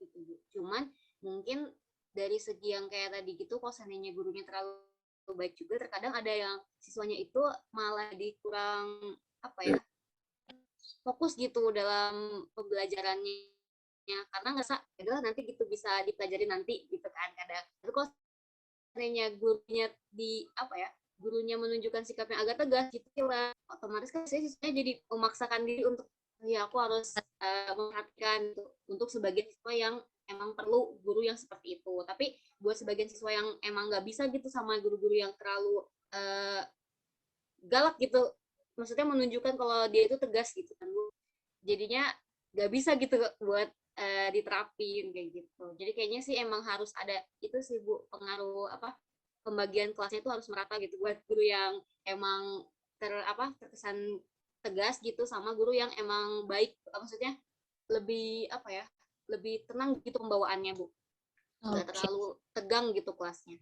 gitu, Bu. Cuman mungkin dari segi yang kayak tadi gitu, kalau seandainya gurunya terlalu baik juga, terkadang ada yang siswanya itu malah kurang fokus gitu dalam pembelajarannya, karena ngerasa adalah nanti gitu bisa dipelajari nanti gitu kan. Kadang itu kalau seandainya gurunya gurunya menunjukkan sikap yang agak tegas gitu lah, otomatis kan siswanya jadi memaksakan diri untuk ya aku harus memperhatikan untuk sebagian siswa yang emang perlu guru yang seperti itu. Tapi buat sebagian siswa yang emang nggak bisa gitu sama guru-guru yang terlalu galak gitu, maksudnya menunjukkan kalau dia itu tegas gitu kan Bu, jadinya nggak bisa gitu buat diterapin kayak gitu. Jadi kayaknya sih emang harus ada itu sih Bu, pengaruh pembagian kelasnya itu harus merata gitu buat guru yang emang terkesan tegas gitu sama guru yang emang baik, maksudnya lebih lebih tenang gitu pembawaannya Bu, nggak terlalu tegang gitu kelasnya.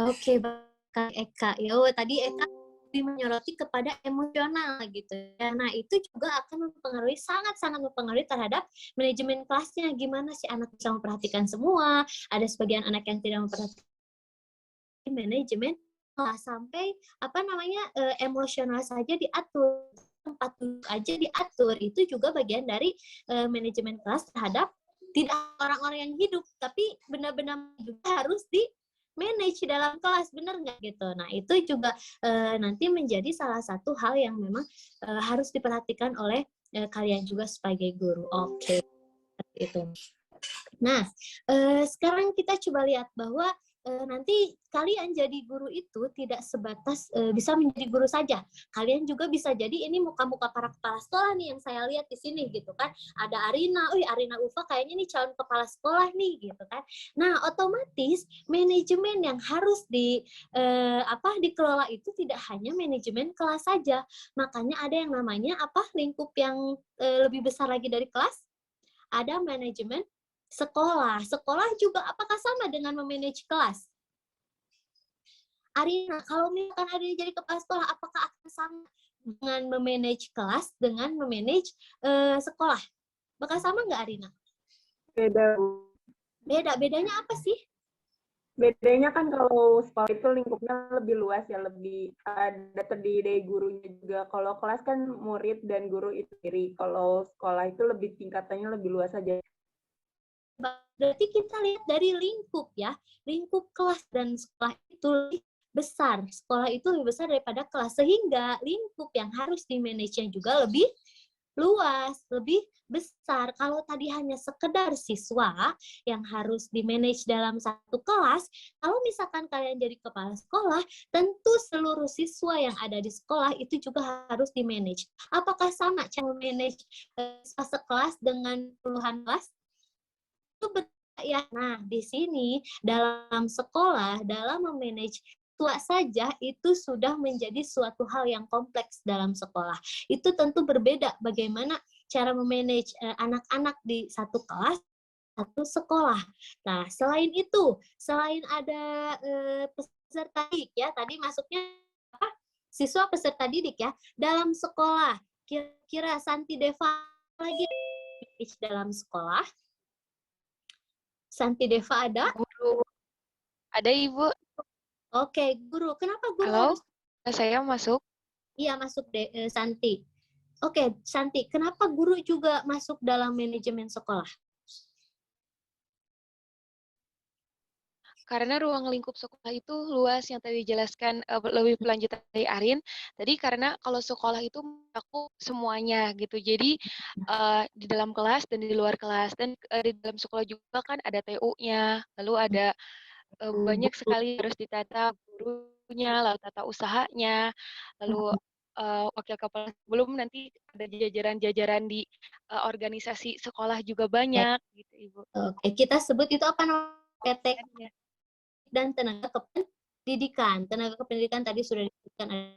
Oke, Kak Eka. Tadi Eka menyoroti kepada emosional gitu ya. Nah, itu juga akan mempengaruhi, sangat-sangat mempengaruhi terhadap manajemen kelasnya. Gimana sih anak bisa memperhatikan semua, ada sebagian anak yang tidak memperhatikan manajemen kelas, sampai emosional saja diatur, tempat duduk aja diatur. Itu juga bagian dari manajemen kelas terhadap tidak orang-orang yang hidup, tapi benar-benar juga harus di manage dalam kelas, benar nggak gitu? Nah, itu juga nanti menjadi salah satu hal yang memang harus diperhatikan oleh kalian juga sebagai guru. Oke, itu. Nah, sekarang kita coba lihat bahwa nanti kalian jadi guru itu tidak sebatas bisa menjadi guru saja. Kalian juga bisa jadi, ini muka-muka para kepala sekolah nih yang saya lihat di sini gitu kan. Ada Arina, Arina Ufa kayaknya nih calon kepala sekolah nih gitu kan. Nah, otomatis manajemen yang harus dikelola itu tidak hanya manajemen kelas saja. Makanya ada yang namanya lingkup yang lebih besar lagi dari kelas. Ada manajemen sekolah. Sekolah juga apakah sama dengan memanage kelas? Arina, kalau misalkan Arina jadi kepala sekolah, apakah akan sama dengan memanage kelas dengan memanage sekolah? Bakal sama nggak, Arina? Beda. Bedanya apa sih? Bedanya kan kalau sekolah itu lingkupnya lebih luas ya, lebih ada terdiri dari gurunya juga. Kalau kelas kan murid dan guru itu sendiri. Kalau sekolah itu lebih tingkatannya lebih luas aja. Berarti kita lihat dari lingkup ya. Lingkup kelas dan sekolah itu lebih besar. Sekolah itu lebih besar daripada kelas. Sehingga lingkup yang harus di-manage-nya juga lebih luas, lebih besar. Kalau tadi hanya sekedar siswa yang harus di-manage dalam satu kelas, kalau misalkan kalian jadi kepala sekolah, tentu seluruh siswa yang ada di sekolah itu juga harus di-manage. Apakah sama cara manage sekelas dengan puluhan kelas? Itu berbeda ya. Nah, di sini dalam sekolah, dalam memanage siswa saja itu sudah menjadi suatu hal yang kompleks dalam sekolah. Itu tentu berbeda bagaimana cara memanage anak-anak di satu kelas, satu sekolah. Nah, selain itu, selain ada peserta didik ya, tadi masuknya siswa peserta didik ya, dalam sekolah, kira-kira Santi Deva lagi dalam sekolah. Santi Deva ada? Guru. Ada, Ibu. Oke, guru. Kenapa guru Halo? harus... Saya masuk? Iya, masuk Santi. Oke, Santi. Kenapa guru juga masuk dalam manajemen sekolah? Karena ruang lingkup sekolah itu luas yang tadi dijelaskan lebih lanjutan dari Arin. Tadi karena kalau sekolah itu aku semuanya gitu. Jadi di dalam kelas dan di luar kelas, dan di dalam sekolah juga kan ada TU-nya, lalu ada banyak sekali harus ditata gurunya, lalu tata usahanya, lalu wakil kepala, belum nanti ada jajaran-jajaran di organisasi sekolah juga banyak gitu, Ibu. Oke, kita sebut itu apa namanya? PT dan tenaga kependidikan. Tenaga kependidikan tadi sudah disebutkan,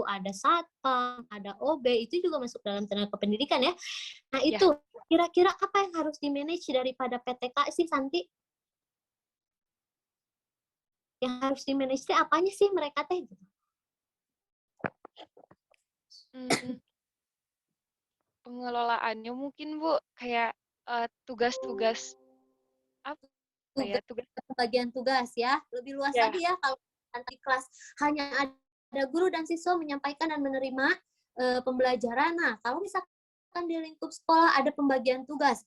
ada satpam, ada OB, itu juga masuk dalam tenaga kependidikan ya. Nah, itu kira-kira apa yang harus di-manage daripada PTK sih, Santi? Yang harus di-manage apanya sih mereka teh? Pengelolaannya mungkin, Bu, kayak tugas-tugas apa ya, bagian tugas ya, lebih luas lagi ya. Kalau nanti kelas hanya ada guru dan siswa menyampaikan dan menerima pembelajaran. Nah, kalau misalkan misalkan di lingkup sekolah ada pembagian tugas,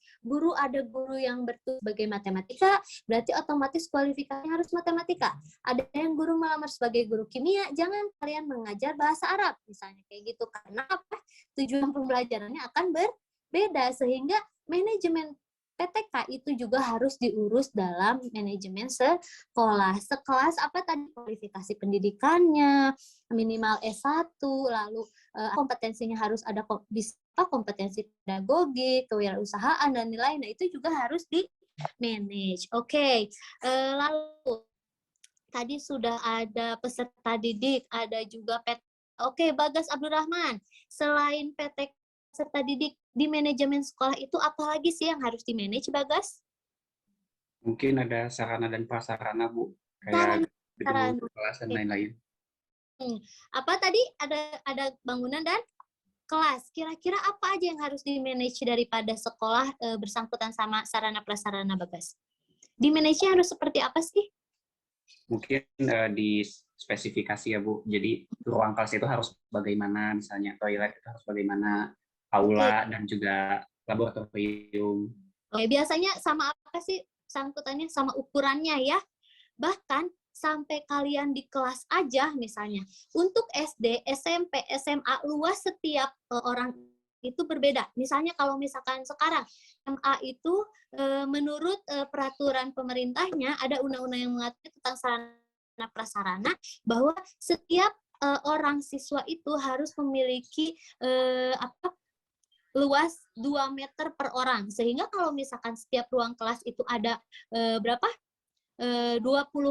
ada guru yang bertugas sebagai matematika, berarti otomatis kualifikasinya harus matematika. Ada yang guru melamar sebagai guru kimia, jangan kalian mengajar bahasa Arab, misalnya kayak gitu. Karena apa? Tujuan pembelajarannya akan berbeda, sehingga manajemen PTK itu juga harus diurus dalam manajemen sekolah. Sekelas apa tadi kualifikasi pendidikannya, minimal S1, lalu kompetensinya harus ada kompetensi pedagogi, kewirausahaan, dan nilai. Nah, itu juga harus di-manage. Oke. Lalu tadi sudah ada peserta didik, ada juga PTK. Oke, Bagas Abdurrahman, selain PTK peserta didik di manajemen sekolah itu apalagi sih yang harus di-manage, Bagas? Mungkin ada sarana dan prasarana, Bu, kayak gedung kelas dan lain-lain. Apa tadi? Ada bangunan dan kelas. Kira-kira apa aja yang harus di-manage daripada sekolah bersangkutan sama sarana prasarana, Bagas? Di-manage-nya harus seperti apa sih? Mungkin di spesifikasi ya, Bu. Jadi ruang kelas itu harus bagaimana, misalnya toilet itu harus bagaimana, aula dan juga laboratorium. Oke, biasanya sama apa sih sangkutannya? Sama ukurannya ya. Bahkan sampai kalian di kelas aja misalnya. Untuk SD, SMP, SMA, luas setiap orang itu berbeda. Misalnya kalau misalkan sekarang SMA itu menurut peraturan pemerintahnya ada undang-undang yang mengatur tentang sarana prasarana bahwa setiap orang siswa itu harus memiliki luas 2 meter per orang. Sehingga kalau misalkan setiap ruang kelas itu ada 20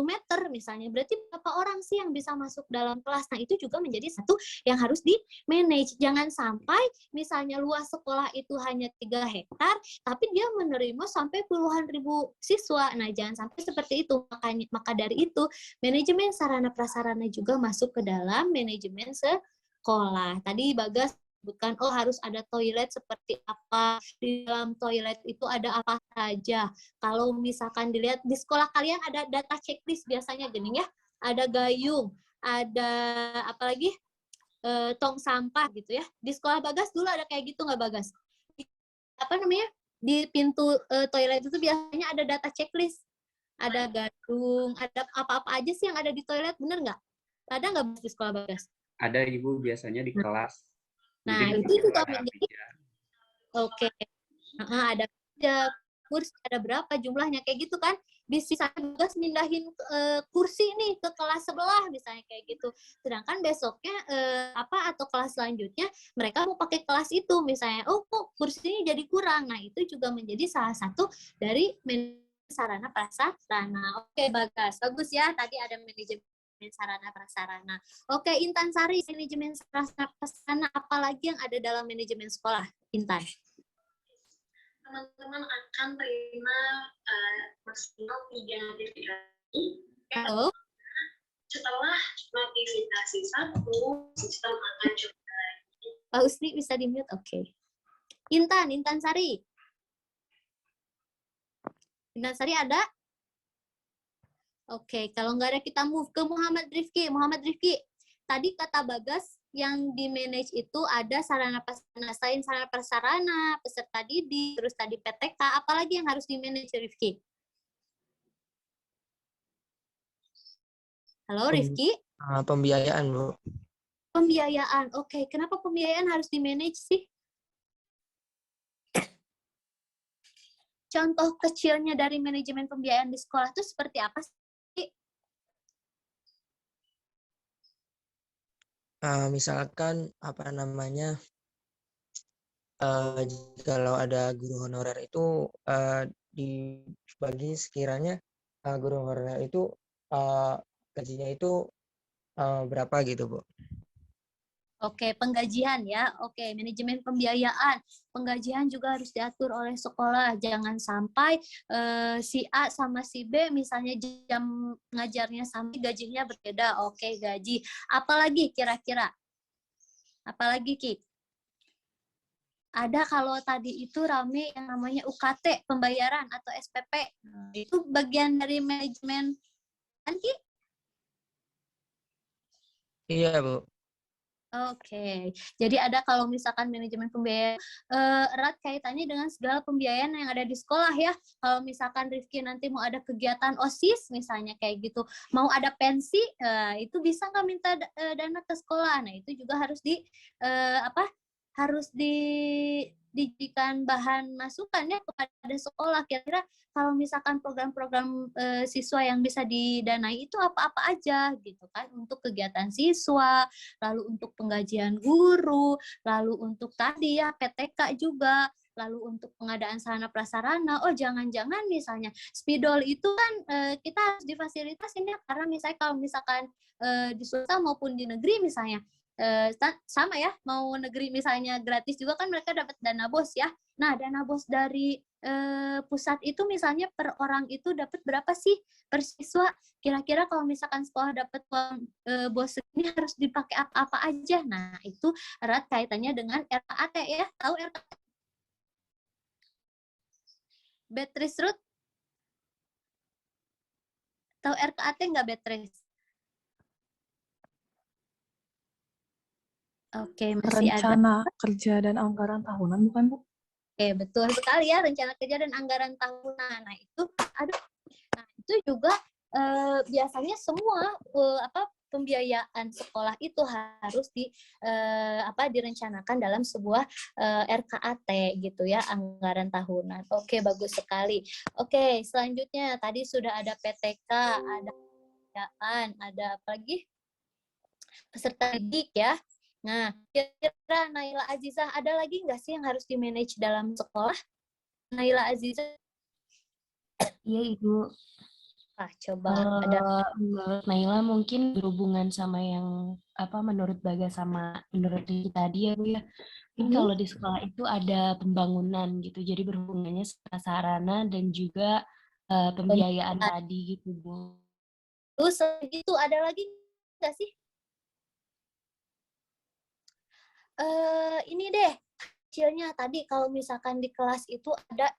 meter misalnya, berarti berapa orang sih yang bisa masuk dalam kelas? Nah, itu juga menjadi satu yang harus di-manage. Jangan sampai misalnya luas sekolah itu hanya 3 hektar, tapi dia menerima sampai puluhan ribu siswa. Nah, jangan sampai seperti itu. Maka dari itu, manajemen sarana prasarana juga masuk ke dalam manajemen sekolah. Tadi Bagas bukan harus ada toilet seperti apa, di dalam toilet itu ada apa saja. Kalau misalkan dilihat di sekolah kalian ada data checklist biasanya gini ya, ada gayung, ada apalagi tong sampah gitu ya. Di sekolah Bagas dulu ada kayak gitu nggak, Bagas? Apa namanya? Di pintu toilet itu biasanya ada data checklist, ada gadung, ada apa-apa aja sih yang ada di toilet, bener nggak? Ada nggak di sekolah Bagas? Ada, Ibu, biasanya di kelas. Nah, jadi itu juga menjadi oke. Ada kursi, ada berapa jumlahnya kayak gitu kan? Bisa juga mindahin kursi nih ke kelas sebelah misalnya kayak gitu. Sedangkan besoknya atau kelas selanjutnya mereka mau pakai kelas itu misalnya, kok kursinya jadi kurang. Nah, itu juga menjadi salah satu dari sarana prasarana. Oke, Bagas. Bagus ya, tadi ada manajemen sarana prasarana. Oke, Intan Sari, manajemen sarana prasarana apalagi yang ada dalam manajemen sekolah, Intan? Teman-teman akan terima maksimal 3 notifikasi. Setelah notifikasi 1, sistem akan coba lagi. Pak Usni bisa di-mute? Oke. Intan Sari. Intan Sari ada? Oke, kalau nggak ada kita move ke Muhammad Rifki. Muhammad Rifki, tadi kata Bagas yang di manage itu ada sarana prasarana, selain sarana prasarana, peserta didik, terus tadi PTK, apalagi yang harus di manage, Rifki? Halo, Rifki? Pembiayaan, Bu. Pembiayaan, oke. Kenapa pembiayaan harus di manage sih? Contoh kecilnya dari manajemen pembiayaan di sekolah itu seperti apa sih? Misalkan kalau ada guru honorer itu dibagi sekiranya guru honorer itu gajinya itu berapa gitu, Bu. Oke, penggajian ya. Oke, manajemen pembiayaan. Penggajian juga harus diatur oleh sekolah. Jangan sampai si A sama si B misalnya jam ngajarnya sama, gajinya berbeda. Oke, gaji. Apalagi kira-kira? Apalagi, Ki? Ada kalau tadi itu rame yang namanya UKT, pembayaran atau SPP. Itu bagian dari manajemen, kan, Ki? Iya, Bu. Oke, jadi ada kalau misalkan manajemen pembiayaan erat kaitannya dengan segala pembiayaan yang ada di sekolah ya. Kalau misalkan Rifki nanti mau ada kegiatan OSIS misalnya kayak gitu, mau ada pensi, itu bisa nggak minta dana ke sekolah. Nah itu juga harus harus dijadikan bahan masukan ya kepada sekolah. Kira-kira kalau misalkan program-program siswa yang bisa didanai itu apa-apa aja gitu kan, untuk kegiatan siswa, lalu untuk penggajian guru, lalu untuk tadi ya PTK juga, lalu untuk pengadaan sarana prasarana. Oh jangan-jangan misalnya spidol itu kan kita harus difasilitasin ya, karena misalnya kalau misalkan di swasta maupun di negeri misalnya sama ya, mau negeri misalnya gratis juga kan mereka dapat dana BOS ya. Nah dana BOS dari pusat itu misalnya per orang itu dapat berapa sih per siswa? Kira-kira kalau misalkan sekolah dapat uang BOS ini harus dipakai apa-apa aja? Nah itu erat kaitannya dengan RKAT ya. Tahu RKAT? Beatrice Ruth? Tahu RKAT nggak Beatrice? Oke, masih ada. Rencana kerja dan anggaran tahunan bukan, Bu? Oke, betul sekali ya, rencana kerja dan anggaran tahunan. Nah, itu ada. Nah, itu juga biasanya semua pembiayaan sekolah itu harus direncanakan dalam sebuah RKAT gitu ya, anggaran tahunan. Oke, bagus sekali. Oke, selanjutnya tadi sudah ada PTK, ada pembiayaan, ada apa lagi? Peserta didik ya. Nah, kira-kira Naila Azizah ada lagi nggak sih yang harus di-manage dalam sekolah? Naila Azizah? Iya, Ibu. Coba ada. Menurut Naila mungkin berhubungan sama yang menurut Baga sama menurut Riki tadi ya, Bu ya. Mungkin kalau di sekolah itu ada pembangunan gitu, jadi berhubungannya sama sarana dan juga pembiayaan tadi gitu, Bu. Terus gitu ada lagi nggak sih? Ini deh, kecilnya tadi kalau misalkan di kelas itu ada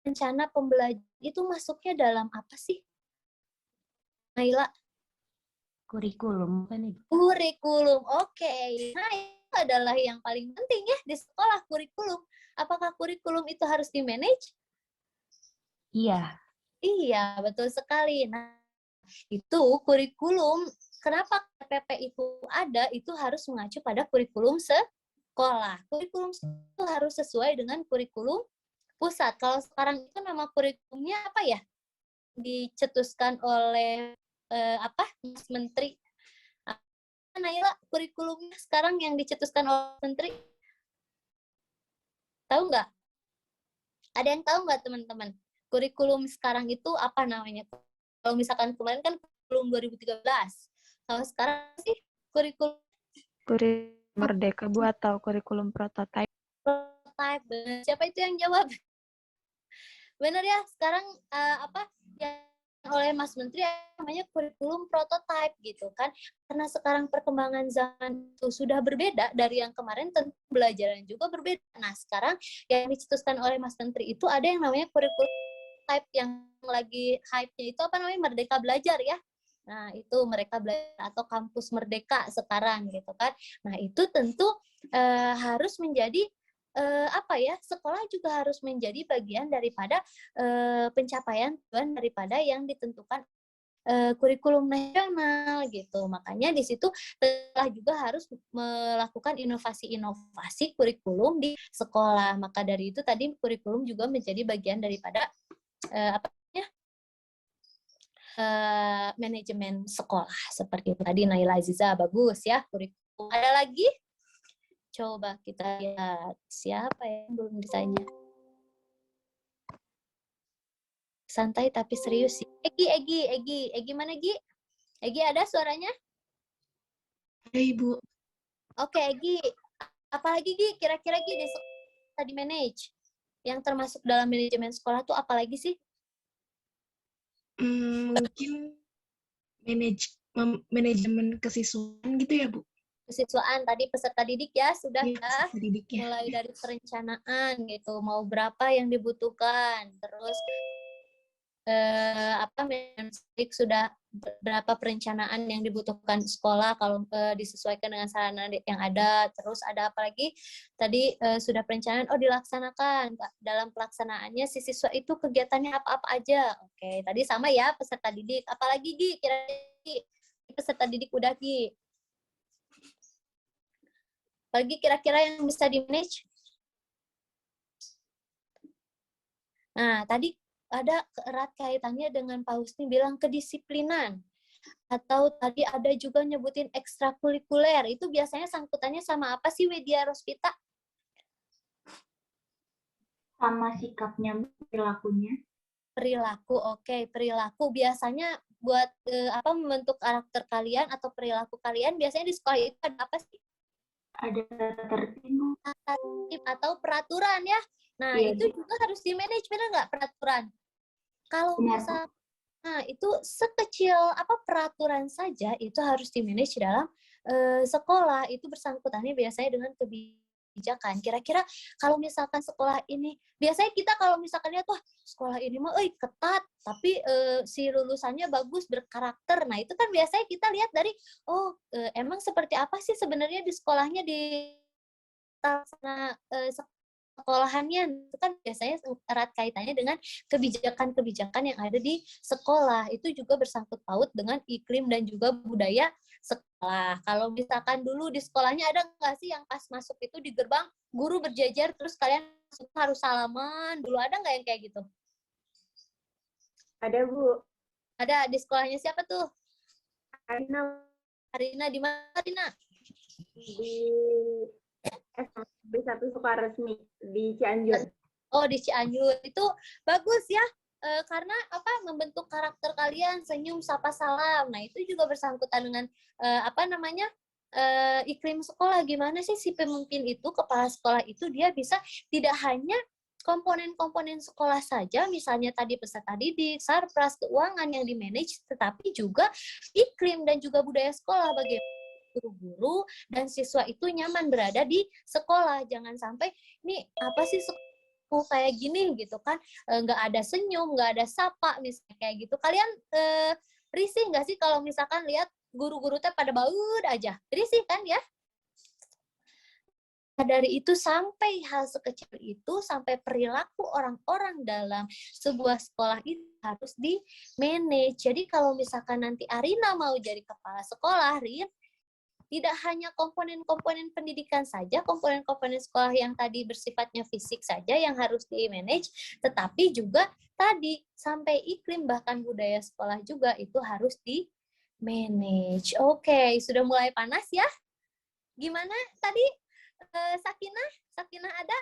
rencana pembelajaran itu masuknya dalam apa sih? Naila? Kurikulum kan Ibu? Kurikulum, oke. Nah itu adalah yang paling penting ya di sekolah, kurikulum. Apakah kurikulum itu harus di-manage? Iya. Iya, betul sekali. Nah, itu kurikulum, kenapa KPP itu ada, itu harus mengacu pada kurikulum sekolah. Kurikulum itu harus sesuai dengan kurikulum pusat. Kalau sekarang itu nama kurikulumnya apa ya? Dicetuskan oleh Mas Menteri. Naila, kurikulumnya sekarang yang dicetuskan oleh Menteri? Tahu nggak? Ada yang tahu nggak teman-teman? Kurikulum sekarang itu apa namanya? Kalau misalkan kemarin kan kurikulum 2013. Kalau sekarang sih kurikulum Merdeka Bu atau kurikulum prototype? Prototype, benar. Siapa itu yang jawab? Benar ya, sekarang yang oleh Mas Menteri namanya kurikulum prototype gitu kan. Karena sekarang perkembangan zaman itu sudah berbeda dari yang kemarin, tentu pembelajaran juga berbeda. Nah, sekarang yang dicetuskan oleh Mas Menteri itu ada yang namanya kurikulum type, yang lagi hype-nya itu apa namanya, Merdeka Belajar ya. Nah, itu Mereka Belajar atau Kampus Merdeka sekarang gitu kan. Nah, itu tentu harus menjadi sekolah juga harus menjadi bagian daripada pencapaian tujuan daripada yang ditentukan kurikulum nasional gitu. Makanya di situ telah juga harus melakukan inovasi-inovasi kurikulum di sekolah. Maka dari itu tadi kurikulum juga menjadi bagian daripada manajemen sekolah. Seperti itu tadi Naila Aziza, bagus ya kurikulum. Ada lagi? Coba kita lihat siapa yang belum ditanya. Santai tapi serius sih. Egi mana Gi? Egi ada suaranya? Ada Ibu. Oke Egi, apalagi Gi? Kira-kira Gi di sekolah di manage? Yang termasuk dalam manajemen sekolah tuh apalagi sih? Mungkin manajemen kesiswaan gitu ya Bu? Kesiswaan tadi peserta didik ya sudah ya, didik ya. Mulai dari perencanaan gitu, mau berapa yang dibutuhkan, terus berapa perencanaan yang dibutuhkan sekolah kalau disesuaikan dengan sarana yang ada. Terus ada apa lagi? Tadi sudah perencanaan, dilaksanakan. Dalam pelaksanaannya si siswa itu kegiatannya apa-apa aja. Oke, tadi sama ya peserta didik. Apalagi Gi, kira-kira peserta didik udah Gi. Apalagi kira-kira yang bisa di-manage? Nah, tadi ada erat kaitannya dengan Pak Husni bilang kedisiplinan. Atau tadi ada juga nyebutin ekstrakurikuler. Itu biasanya sangkutannya sama apa sih, Widya Rospita? Sama sikapnya, perilakunya. Perilaku, oke. Perilaku biasanya buat membentuk karakter kalian atau perilaku kalian, biasanya di sekolah itu ada apa sih? Ada tertib. Atau peraturan ya. Nah, itu juga harus di-manage, benar nggak peraturan? Kalau misal, itu sekecil peraturan saja itu harus di-manage dalam sekolah. Itu bersangkutannya biasanya dengan kebijakan. Kira-kira kalau misalkan sekolah ini, biasanya kita kalau misalkan lihat, wah sekolah ini mah ketat, tapi si lulusannya bagus, berkarakter. Nah, itu kan biasanya kita lihat dari, emang seperti apa sih sebenarnya di sekolahnya, di sekolahannya. Itu kan biasanya erat kaitannya dengan kebijakan-kebijakan yang ada di sekolah. Itu juga bersangkut paut dengan iklim dan juga budaya sekolah. Kalau misalkan dulu di sekolahnya ada nggak sih yang pas masuk itu di gerbang guru berjajar terus kalian harus salaman? Dulu ada nggak yang kayak gitu? Ada, Bu. Ada di sekolahnya siapa tuh? Arina, di mana Arina? Di satu sekolah resmi di Cianjur. Oh, di Cianjur. Itu bagus ya. Karena membentuk karakter kalian, senyum, sapa, salam. Nah, itu juga bersangkutan dengan iklim sekolah. Gimana sih si pemimpin itu, kepala sekolah itu, dia bisa tidak hanya komponen-komponen sekolah saja, misalnya tadi peserta didik, sarpras, keuangan yang di-manage, tetapi juga iklim dan juga budaya sekolah, bagaimana guru-guru dan siswa itu nyaman berada di sekolah. Jangan sampai ini apa sih kayak gini gitu kan, nggak ada senyum, nggak ada sapa misalnya kayak gitu. Kalian risih nggak sih kalau misalkan lihat guru-guru teh pada baut aja? Risih kan ya? Dari itu sampai hal sekecil itu, sampai perilaku orang-orang dalam sebuah sekolah itu harus di-manage. Jadi kalau misalkan nanti Arina mau jadi kepala sekolah, Rin, tidak hanya komponen-komponen pendidikan saja, komponen-komponen sekolah yang tadi bersifatnya fisik saja yang harus di-manage, tetapi juga tadi sampai iklim bahkan budaya sekolah juga itu harus di-manage. Oke, sudah mulai panas ya? Gimana tadi Sakinah ada?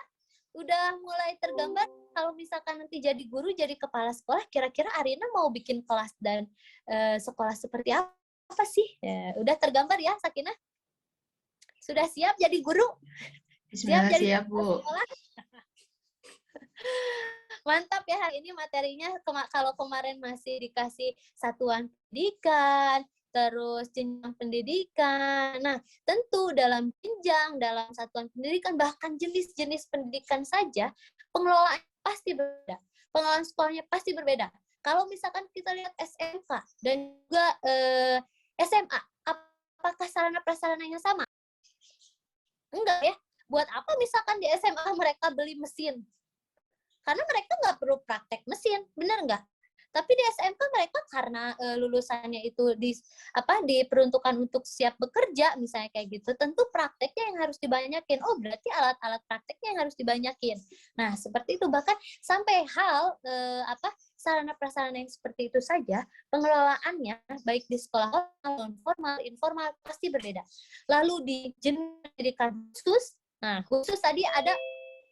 Udah mulai tergambar kalau misalkan nanti jadi guru, jadi kepala sekolah, kira-kira Arina mau bikin kelas dan sekolah seperti apa sih? Udah tergambar ya, Sakinah? Sudah siap jadi guru? Siap, Bu. Mantap ya, hari ini materinya kalau kemarin masih dikasih satuan pendidikan, terus jenjang pendidikan. Nah, tentu dalam jenjang, dalam satuan pendidikan, bahkan jenis-jenis pendidikan saja, pengelolaan pasti berbeda. Pengelolaan sekolahnya pasti berbeda. Kalau misalkan kita lihat SMK dan juga SMA, apakah sarana-prasarananya sama? Enggak ya. Buat apa misalkan di SMA mereka beli mesin? Karena mereka nggak perlu praktek mesin, benar nggak? Tapi di SMK mereka karena lulusannya itu diperuntukkan untuk siap bekerja, misalnya kayak gitu, tentu prakteknya yang harus dibanyakin. Oh, berarti alat-alat prakteknya yang harus dibanyakin. Nah, seperti itu. Bahkan sampai hal sarana-prasarana yang seperti itu saja, pengelolaannya baik di sekolah formal, informal pasti berbeda. Lalu di jenis pendidikan khusus, nah khusus tadi ada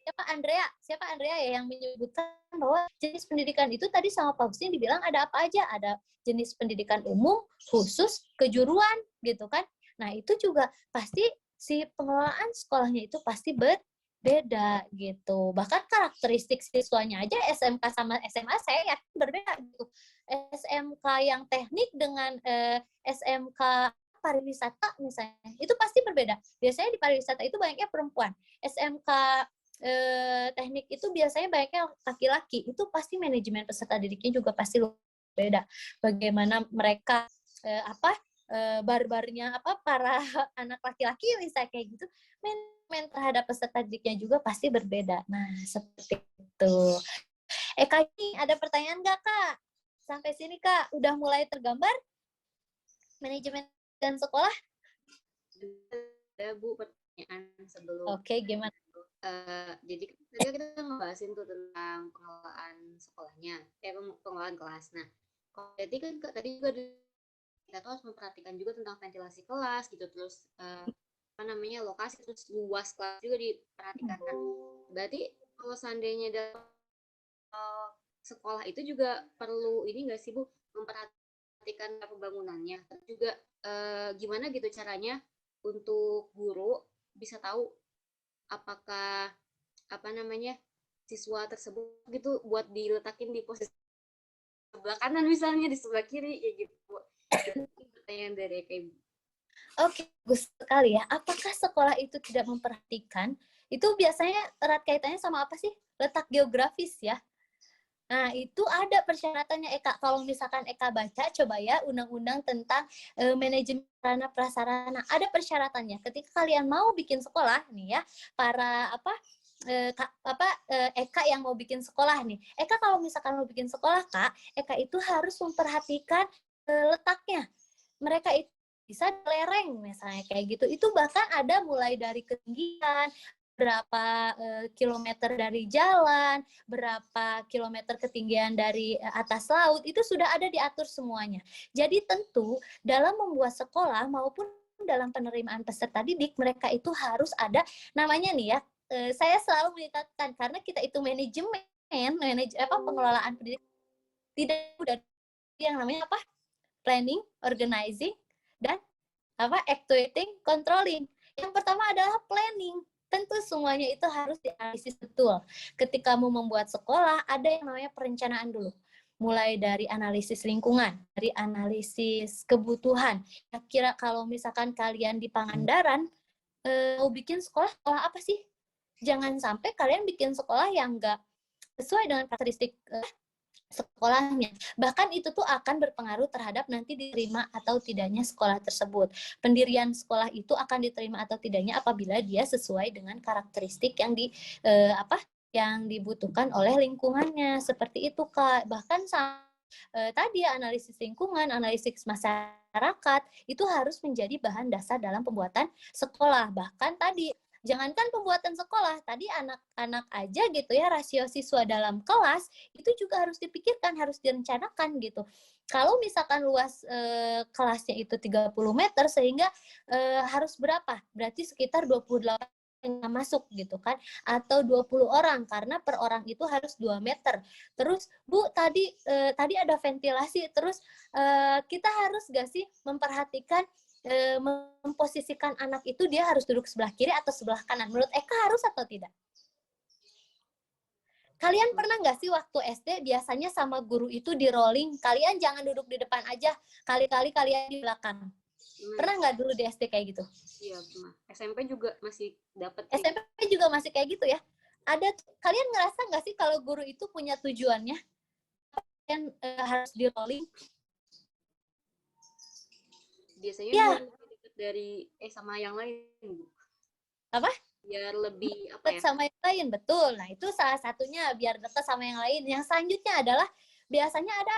siapa Andrea ya yang menyebutkan bahwa jenis pendidikan itu tadi sama Pak Husni dibilang ada apa aja, ada jenis pendidikan umum, khusus, kejuruan gitu kan. Nah, itu juga pasti si pengelolaan sekolahnya itu pasti berbeda gitu. Bahkan karakteristik siswanya aja SMK sama SMA saya yakin berbeda gitu. SMK yang teknik dengan SMK pariwisata misalnya, itu pasti berbeda. Biasanya di pariwisata itu banyaknya perempuan. SMK teknik itu biasanya banyaknya laki-laki. Itu pasti manajemen peserta didiknya juga pasti beda. Bagaimana mereka barbarnya para anak laki-laki misalnya kayak gitu, men terhadap peserta didiknya juga pasti berbeda. Nah, seperti itu. Kak, ini ada pertanyaan nggak, Kak? Sampai sini, Kak, udah mulai tergambar manajemen dan sekolah? Ada Bu pertanyaan sebelum. Oke, gimana? Jadi tadi kita ngebahasin tuh tentang pengelolaan sekolahnya, pengelolaan kelas. Nah, jadi kan tadi juga kita tuh harus memperhatikan juga tentang ventilasi kelas gitu, terus lokasi, terus luas kelas juga diperhatikan. Kan berarti kalau seandainya dalam sekolah itu juga perlu ini nggak sih Bu, memperhatikan pembangunannya, terus juga gimana gitu caranya untuk guru bisa tahu apakah siswa tersebut gitu buat diletakin di posisi sebelah kanan misalnya, di sebelah kiri ya gitu. Pertanyaan dari Ibu. Oke, bagus sekali ya. Apakah sekolah itu tidak memperhatikan? Itu biasanya erat kaitannya sama apa sih? Letak geografis ya. Nah, itu ada persyaratannya, Eka. Kalau misalkan Eka baca, coba ya, undang-undang tentang manajemen sarana prasarana. Ada persyaratannya. Ketika kalian mau bikin sekolah, nih ya, para Eka yang mau bikin sekolah nih. Eka kalau misalkan mau bikin sekolah, Kak, Eka itu harus memperhatikan letaknya. Mereka itu bisa lereng misalnya kayak gitu. Itu bahkan ada mulai dari ketinggian, berapa kilometer dari jalan, berapa kilometer ketinggian dari atas laut, itu sudah ada diatur semuanya. Jadi tentu dalam membuat sekolah maupun dalam penerimaan peserta didik, mereka itu harus ada namanya nih ya, saya selalu mengingatkan karena kita itu manajemen, pengelolaan pendidikan, tidak mudah yang namanya apa? Planning, organizing, dan actuating, controlling. Yang pertama adalah planning. Tentu semuanya itu harus dianalisis betul. Ketika mau membuat sekolah, ada yang namanya perencanaan dulu. Mulai dari analisis lingkungan, dari analisis kebutuhan. Kira kalau misalkan kalian di Pangandaran, mau bikin sekolah apa sih? Jangan sampai kalian bikin sekolah yang nggak sesuai dengan karakteristik sekolahnya. Bahkan itu tuh akan berpengaruh terhadap nanti diterima atau tidaknya sekolah tersebut. Pendirian sekolah itu akan diterima atau tidaknya apabila dia sesuai dengan karakteristik yang yang dibutuhkan oleh lingkungannya. Seperti itu, Kak. Bahkan tadi analisis lingkungan, analisis masyarakat itu harus menjadi bahan dasar dalam pembuatan sekolah. Bahkan tadi jangankan pembuatan sekolah, tadi anak-anak aja gitu ya, rasio siswa dalam kelas itu juga harus dipikirkan, harus direncanakan gitu. Kalau misalkan luas kelasnya itu 30 meter sehingga harus berapa? Berarti sekitar 28 yang masuk gitu kan, atau 20 orang karena per orang itu harus 2 meter. Terus Bu tadi ada ventilasi, terus kita harus gak sih memperhatikan memposisikan anak itu dia harus duduk sebelah kiri atau sebelah kanan? Menurut Eka harus atau tidak? Kalian pernah nggak sih waktu SD biasanya sama guru itu di rolling, kalian jangan duduk di depan aja, kali-kali kalian di belakang. Pernah nggak dulu di SD kayak gitu? Iya, pernah. SMP juga masih dapat. SMP juga masih kayak gitu ya? Kalian ngerasa nggak sih kalau guru itu punya tujuannya? Kalian harus di rolling? Biasanya ya. lebih dekat dari sama yang lain, Bu. Apa? Biar lebih sama yang lain, betul. Nah, itu salah satunya biar dekat sama yang lain. Yang selanjutnya adalah biasanya ada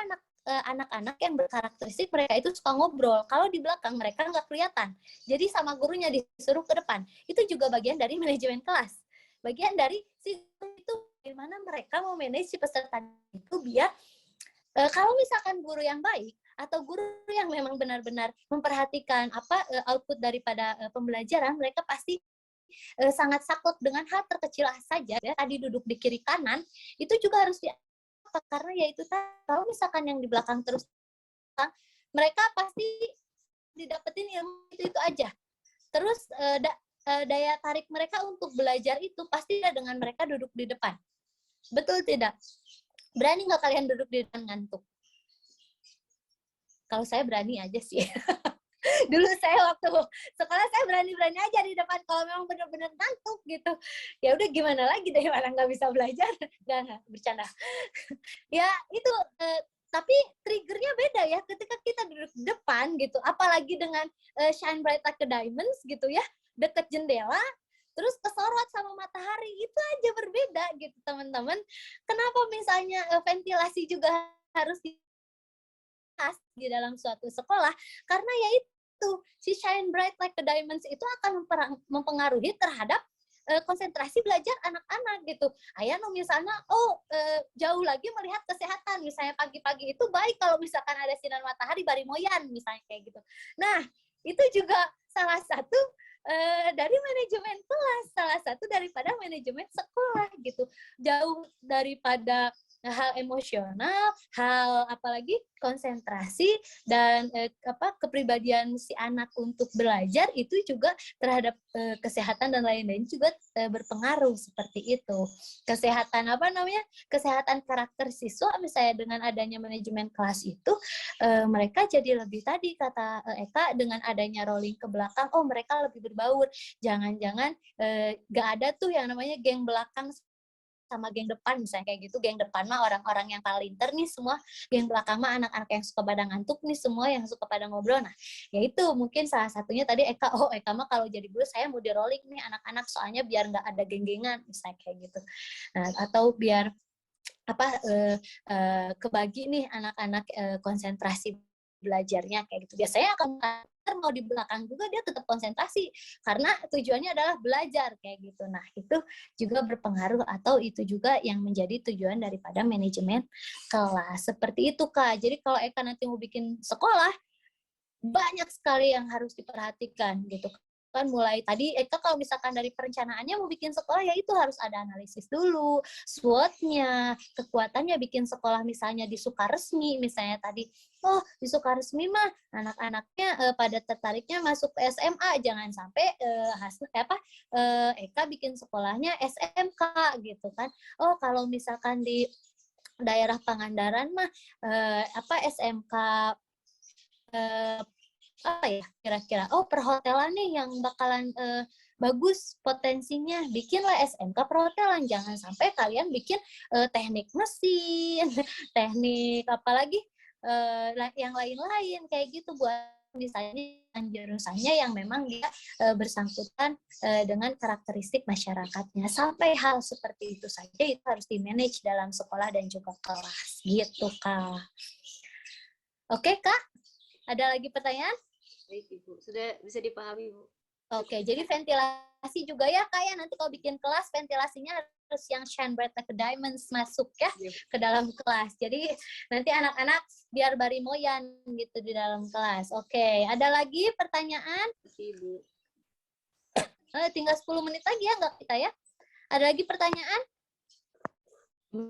anak-anak yang berkarakteristik mereka itu suka ngobrol. Kalau di belakang mereka nggak kelihatan. Jadi sama gurunya disuruh ke depan. Itu juga bagian dari manajemen kelas. Bagian dari itu bagaimana mereka mau manage si peserta itu biar kalau misalkan guru yang baik atau guru yang memang benar-benar memperhatikan output daripada pembelajaran, mereka pasti sangat saklek dengan hal terkecil saja ya, tadi duduk di kiri kanan itu juga harus karena ya itu kalau misalkan yang di belakang terus mereka pasti didapetin ilmu itu aja. Terus daya tarik mereka untuk belajar itu pasti dengan mereka duduk di depan. Betul tidak? Berani nggak kalian duduk di depan ngantuk? Kalau saya berani aja sih. Dulu saya waktu sekolah saya berani-berani aja di depan kalau memang benar-benar ngantuk gitu. Ya udah gimana lagi daripada nggak bisa belajar. Nggak bercanda. Ya itu tapi triggernya beda ya ketika kita duduk di depan gitu, apalagi dengan shine bright like a diamonds gitu ya, deket jendela, terus kesorot sama matahari, itu aja berbeda gitu teman-teman. Kenapa misalnya ventilasi juga harus di dalam suatu sekolah? Karena yaitu si shine bright like a diamonds itu akan mempengaruhi terhadap konsentrasi belajar anak-anak gitu. Ayah misalnya, jauh lagi melihat kesehatan, misalnya pagi-pagi itu baik kalau misalkan ada sinar matahari bari moyan, misalnya kayak gitu. Nah, itu juga salah satu dari manajemen kelas, salah satu daripada manajemen sekolah gitu. Jauh daripada hal emosional, hal apalagi konsentrasi dan kepribadian si anak untuk belajar itu juga terhadap kesehatan dan lain-lain juga berpengaruh seperti itu. Kesehatan kesehatan karakter siswa misalnya dengan adanya manajemen kelas itu mereka jadi lebih, tadi kata Eka, dengan adanya rolling ke belakang, mereka lebih berbaur. Jangan-jangan gak ada tuh yang namanya geng belakang sama geng depan, misalnya kayak gitu. Geng depan mah orang-orang yang palinter nih semua, geng belakang mah anak-anak yang suka pada ngantuk nih semua, yang suka pada ngobrol. Nah, ya itu mungkin salah satunya tadi Eka, Eka mah kalau jadi guru saya mau di rolling nih anak-anak soalnya biar nggak ada geng-gengan, misalnya kayak gitu. Nah, atau biar kebagi nih anak-anak konsentrasi belajarnya kayak gitu. Biasanya akan mau di belakang juga dia tetap konsentrasi karena tujuannya adalah belajar kayak gitu. Nah, itu juga berpengaruh, atau itu juga yang menjadi tujuan daripada manajemen kelas. Seperti itu, Kak. Jadi kalau Eka nanti mau bikin sekolah, banyak sekali yang harus diperhatikan gitu kan. Mulai tadi Eka kalau misalkan dari perencanaannya mau bikin sekolah, ya itu harus ada analisis dulu, SWOT-nya, kekuatannya bikin sekolah misalnya di Sukaresmi, misalnya tadi, di Sukaresmi mah anak-anaknya pada tertariknya masuk ke SMA, jangan sampai Eka bikin sekolahnya SMK gitu kan. Kalau misalkan di daerah Pangandaran mah SMK kira-kira perhotelan nih yang bakalan bagus potensinya, bikinlah SMK perhotelan. Jangan sampai kalian bikin teknik mesin, teknik apalagi yang lain-lain kayak gitu, buat misalnya jurusannya yang memang dia bersangkutan dengan karakteristik masyarakatnya. Sampai hal seperti itu saja itu harus di-manage dalam sekolah dan juga kelas gitu, Kak. Oke, Kak? Ada lagi pertanyaan? Baik, Ibu. Sudah bisa dipahami, Bu. Oke, jadi ventilasi juga ya, Kak, ya. Nanti kalau bikin kelas, ventilasinya harus yang shine bright like a diamonds masuk ya ke dalam kelas. Jadi nanti anak-anak biar bari moyan gitu di dalam kelas. Oke, ada lagi pertanyaan? Ibu. Tinggal 10 menit lagi ya, nggak kita ya? Ada lagi pertanyaan?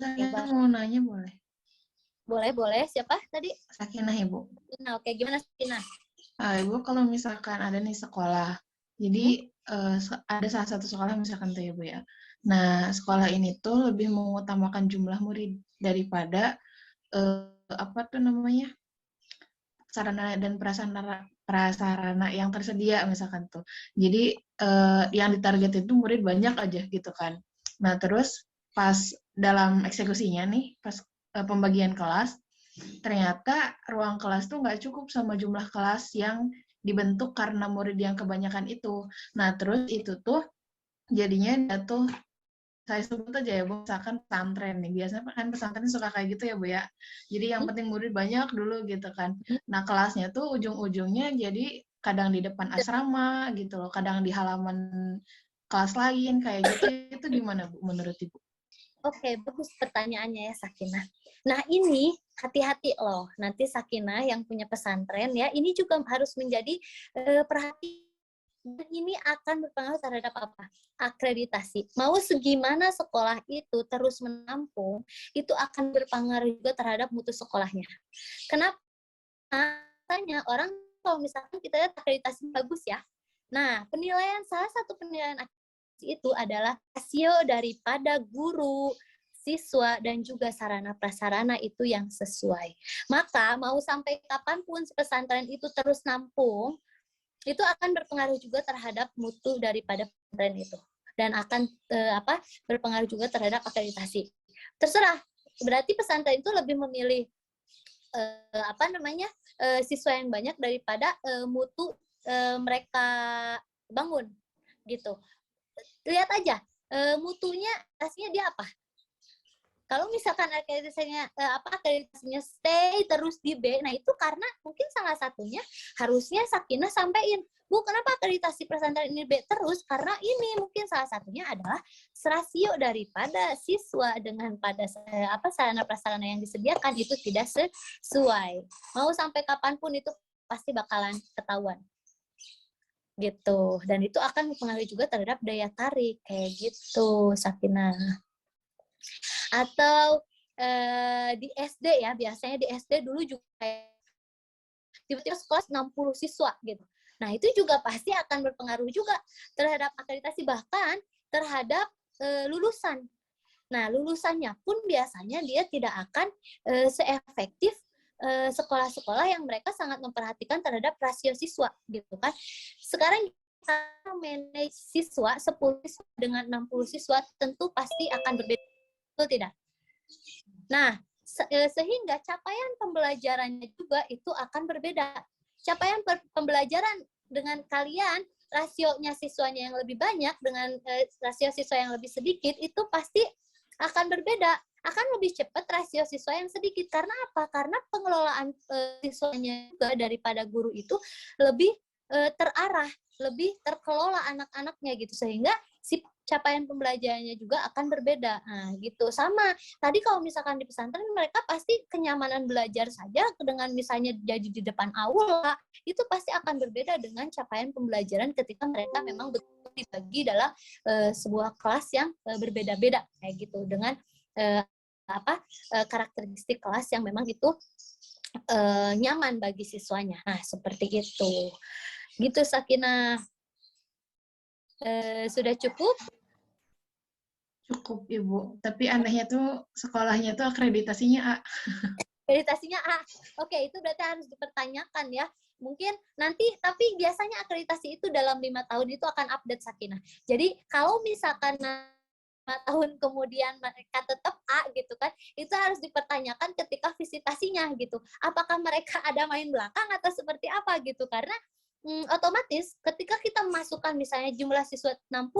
Saya mau nanya boleh? Boleh. Siapa tadi? Sakinah, Ibu. Nah, oke. Gimana, Sakinah? Ibu, kalau misalkan ada nih sekolah, jadi ada salah satu sekolah misalkan tuh ya, Bu ya. Nah, sekolah ini tuh lebih mengutamakan jumlah murid daripada sarana dan prasarana yang tersedia misalkan tuh. Jadi yang ditarget itu murid banyak aja gitu kan. Nah, terus pas dalam eksekusinya nih, pas pembagian kelas, ternyata ruang kelas tuh nggak cukup sama jumlah kelas yang dibentuk karena murid yang kebanyakan itu. Nah, terus itu tuh jadinya jatuh, saya sebut aja ya, Bu, misalkan pesantren nih. Biasanya kan pesantren suka kayak gitu ya, Bu ya. Jadi yang penting murid banyak dulu gitu kan. Nah, kelasnya tuh ujung-ujungnya jadi kadang di depan asrama gitu loh, kadang di halaman kelas lain kayak gitu. Itu gimana, Bu, menurut Ibu? Oke, bagus pertanyaannya ya, Sakinah. Nah, ini hati-hati loh. Nanti Sakinah yang punya pesantren ya, ini juga harus menjadi perhatian. Ini akan berpengaruh terhadap apa? Akreditasi. Mau segimana sekolah itu terus menampung, itu akan berpengaruh juga terhadap mutu sekolahnya. Kenapa? Tanya orang kalau misalkan kita lihat akreditasi bagus ya. Nah, salah satu penilaian itu adalah rasio daripada guru, siswa, dan juga sarana prasarana itu yang sesuai. Maka mau sampai kapanpun pesantren itu terus nampung, itu akan berpengaruh juga terhadap mutu daripada pesantren itu, dan akan berpengaruh juga terhadap akreditasi. Terserah, berarti pesantren itu lebih memilih siswa yang banyak daripada mutu mereka bangun gitu. Lihat aja mutunya aslinya dia apa. Kalau misalkan akreditasinya stay terus di B, nah itu karena mungkin salah satunya harusnya Sakinah sampein, Bu, kenapa akreditasi pesantren ini B terus? Karena ini mungkin salah satunya adalah rasio daripada siswa dengan pada sarana prasarana yang disediakan itu tidak sesuai. Mau sampai kapanpun itu pasti bakalan ketahuan. Gitu. Dan itu akan mempengaruhi juga terhadap daya tarik kayak gitu, Sakinah. Atau di SD ya, biasanya di SD dulu juga tiba-tiba sekelas 60 siswa gitu. Nah, itu juga pasti akan berpengaruh juga terhadap akreditasi, bahkan terhadap lulusan. Nah, lulusannya pun biasanya dia tidak akan seefektif sekolah-sekolah yang mereka sangat memperhatikan terhadap rasio siswa gitu kan. Sekarang kita manage siswa 10 siswa dengan 60 siswa tentu pasti akan berbeda. Betul tidak? Nah, sehingga capaian pembelajarannya juga itu akan berbeda. Capaian pembelajaran dengan kalian, rasionya siswanya yang lebih banyak dengan rasio siswa yang lebih sedikit, itu pasti akan berbeda. Akan lebih cepat rasio siswa yang sedikit. Karena apa? Karena pengelolaan siswanya juga daripada guru itu lebih terarah, lebih terkelola anak-anaknya gitu, sehingga si capaian pembelajarannya juga akan berbeda. Nah, gitu. Sama. Tadi kalau misalkan di pesantren mereka pasti kenyamanan belajar saja dengan misalnya jadi di depan aula, itu pasti akan berbeda dengan capaian pembelajaran ketika mereka memang betul dibagi dalam sebuah kelas yang berbeda-beda kayak gitu, dengan karakteristik kelas yang memang itu nyaman bagi siswanya. Nah, seperti itu. Gitu, Sakinah. Sudah cukup? Cukup, Ibu. Tapi anehnya tuh sekolahnya tuh akreditasinya A. Akreditasinya A. Oke, itu berarti harus dipertanyakan ya. Mungkin nanti, tapi biasanya akreditasi itu dalam 5 tahun itu akan update, Sakinah. Jadi kalau misalkan 5 tahun kemudian mereka tetap A gitu kan, itu harus dipertanyakan ketika visitasinya gitu. Apakah mereka ada main belakang atau seperti apa gitu. Karena otomatis ketika kita memasukkan misalnya jumlah siswa 60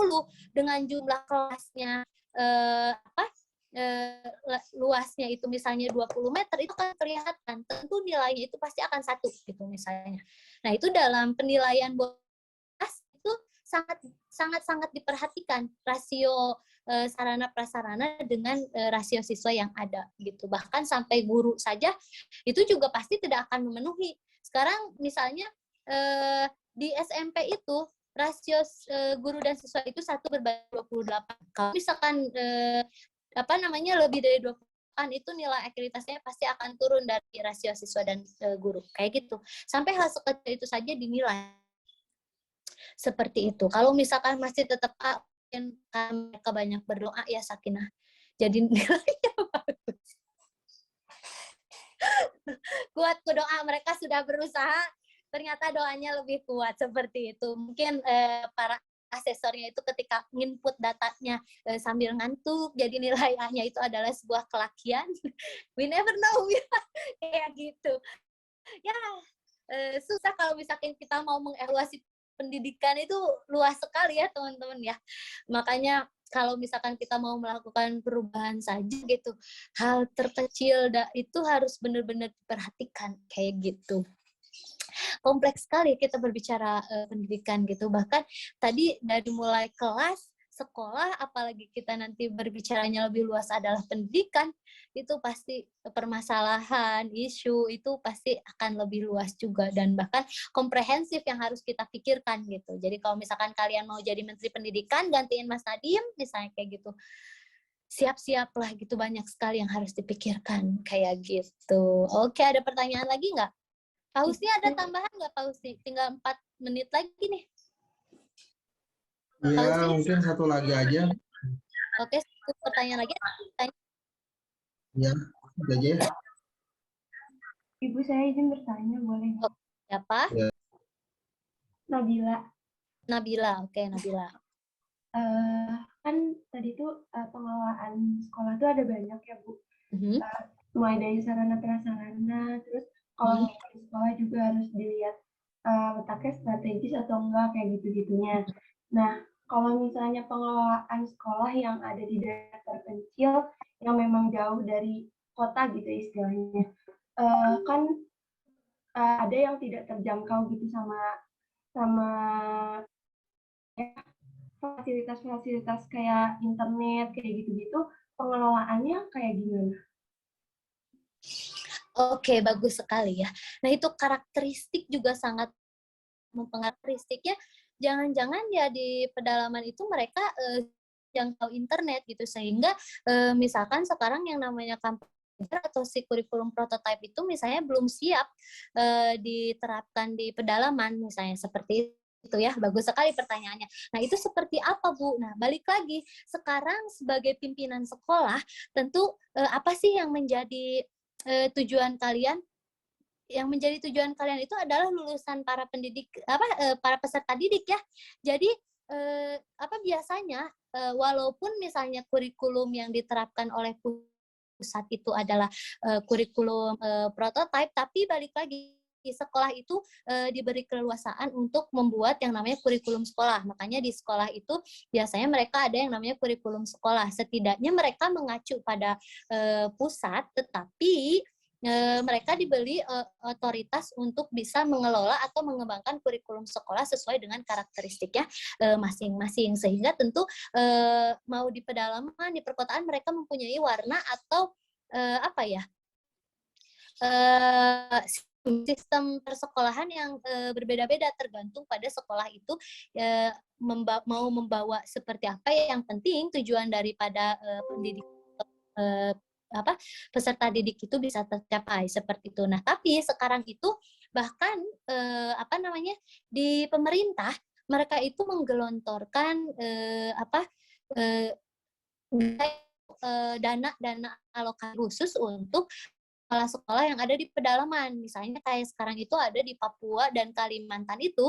dengan jumlah kelasnya luasnya itu misalnya 20 meter, itu kan kelihatan tentu nilainya itu pasti akan 1 gitu misalnya. Nah, itu dalam penilaian bonus itu sangat diperhatikan rasio sarana prasarana dengan rasio siswa yang ada gitu. Bahkan sampai guru saja itu juga pasti tidak akan memenuhi. Sekarang misalnya di SMP itu rasio guru dan siswa itu 1 berbanding 28. Kalau misalkan lebih dari 20 itu nilai akreditasinya pasti akan turun dari rasio siswa dan guru kayak gitu. Sampai hal sekecil itu saja dinilai seperti itu. Kalau misalkan masih tetap A, mungkin mereka banyak berdoa ya, Sakinah. Jadi nilainya bagus. Kuat doa, mereka sudah berusaha, ternyata doanya lebih kuat seperti itu. Mungkin para asesornya itu ketika input datanya sambil ngantuk, jadi nilai A-nya itu adalah sebuah kelakian. We never know ya, kayak gitu. Ya, susah kalau misalkan kita mau mengevaluasi pendidikan itu luas sekali ya teman-teman ya. Makanya kalau misalkan kita mau melakukan perubahan saja gitu, hal terkecil itu harus benar-benar diperhatikan kayak gitu. Kompleks sekali kita berbicara pendidikan gitu. Bahkan tadi dari mulai kelas, sekolah, apalagi kita nanti berbicaranya lebih luas adalah pendidikan, itu pasti permasalahan, isu itu pasti akan lebih luas juga dan bahkan komprehensif yang harus kita pikirkan gitu. Jadi kalau misalkan kalian mau jadi Menteri Pendidikan, gantiin Mas Nadiem misalnya kayak gitu, siap-siaplah gitu, banyak sekali yang harus dipikirkan kayak gitu. Oke, ada pertanyaan lagi nggak? Pak Husni ada tambahan nggak, Pak Husni? Tinggal 4 menit lagi nih. Ya, mungkin satu lagi aja. Oke, satu pertanyaan lagi. Ya, itu aja. Ibu, saya izin bertanya, boleh nggak? Siapa? Ya. Nabila. Nabila, oke, Nabila. Kan tadi tuh pengelolaan sekolah tuh ada banyak ya, Bu. mulai dari sarana prasarana, terus kalau di sekolah juga harus dilihat letaknya strategis atau enggak, kayak gitu-gitunya. Nah, kalau misalnya pengelolaan sekolah yang ada di daerah terpencil yang memang jauh dari kota gitu istilahnya, kan ada yang tidak terjangkau gitu sama ya, fasilitas-fasilitas kayak internet kayak gitu-gitu, pengelolaannya kayak gimana? Oke, bagus sekali ya. Nah, itu karakteristik juga sangat mempengaruhi karakteristiknya. Jangan-jangan ya di pedalaman itu mereka jangkau internet gitu, sehingga misalkan sekarang yang namanya kampus atau si kurikulum prototype itu misalnya belum siap diterapkan di pedalaman misalnya, seperti itu ya. Bagus sekali pertanyaannya. Nah, itu seperti apa, Bu? Nah, balik lagi, sekarang sebagai pimpinan sekolah, tentu apa sih yang menjadi tujuan kalian? Yang menjadi tujuan kalian itu adalah lulusan para pendidik, para peserta didik ya. Jadi biasanya walaupun misalnya kurikulum yang diterapkan oleh pusat itu adalah kurikulum prototype, tapi balik lagi sekolah itu diberi keleluasaan untuk membuat yang namanya kurikulum sekolah. Makanya di sekolah itu biasanya mereka ada yang namanya kurikulum sekolah. Setidaknya mereka mengacu pada pusat, tetapi mereka diberi otoritas untuk bisa mengelola atau mengembangkan kurikulum sekolah sesuai dengan karakteristiknya masing-masing. Sehingga tentu mau di pedalaman, di perkotaan, mereka mempunyai warna atau sistem persekolahan yang berbeda-beda tergantung pada sekolah itu mau membawa seperti apa. Yang penting tujuan daripada pendidik peserta didik itu bisa tercapai seperti itu. Nah, tapi sekarang itu bahkan di pemerintah mereka itu menggelontorkan dana alokasi khusus untuk sekolah-sekolah yang ada di pedalaman. Misalnya kayak sekarang itu ada di Papua dan Kalimantan itu,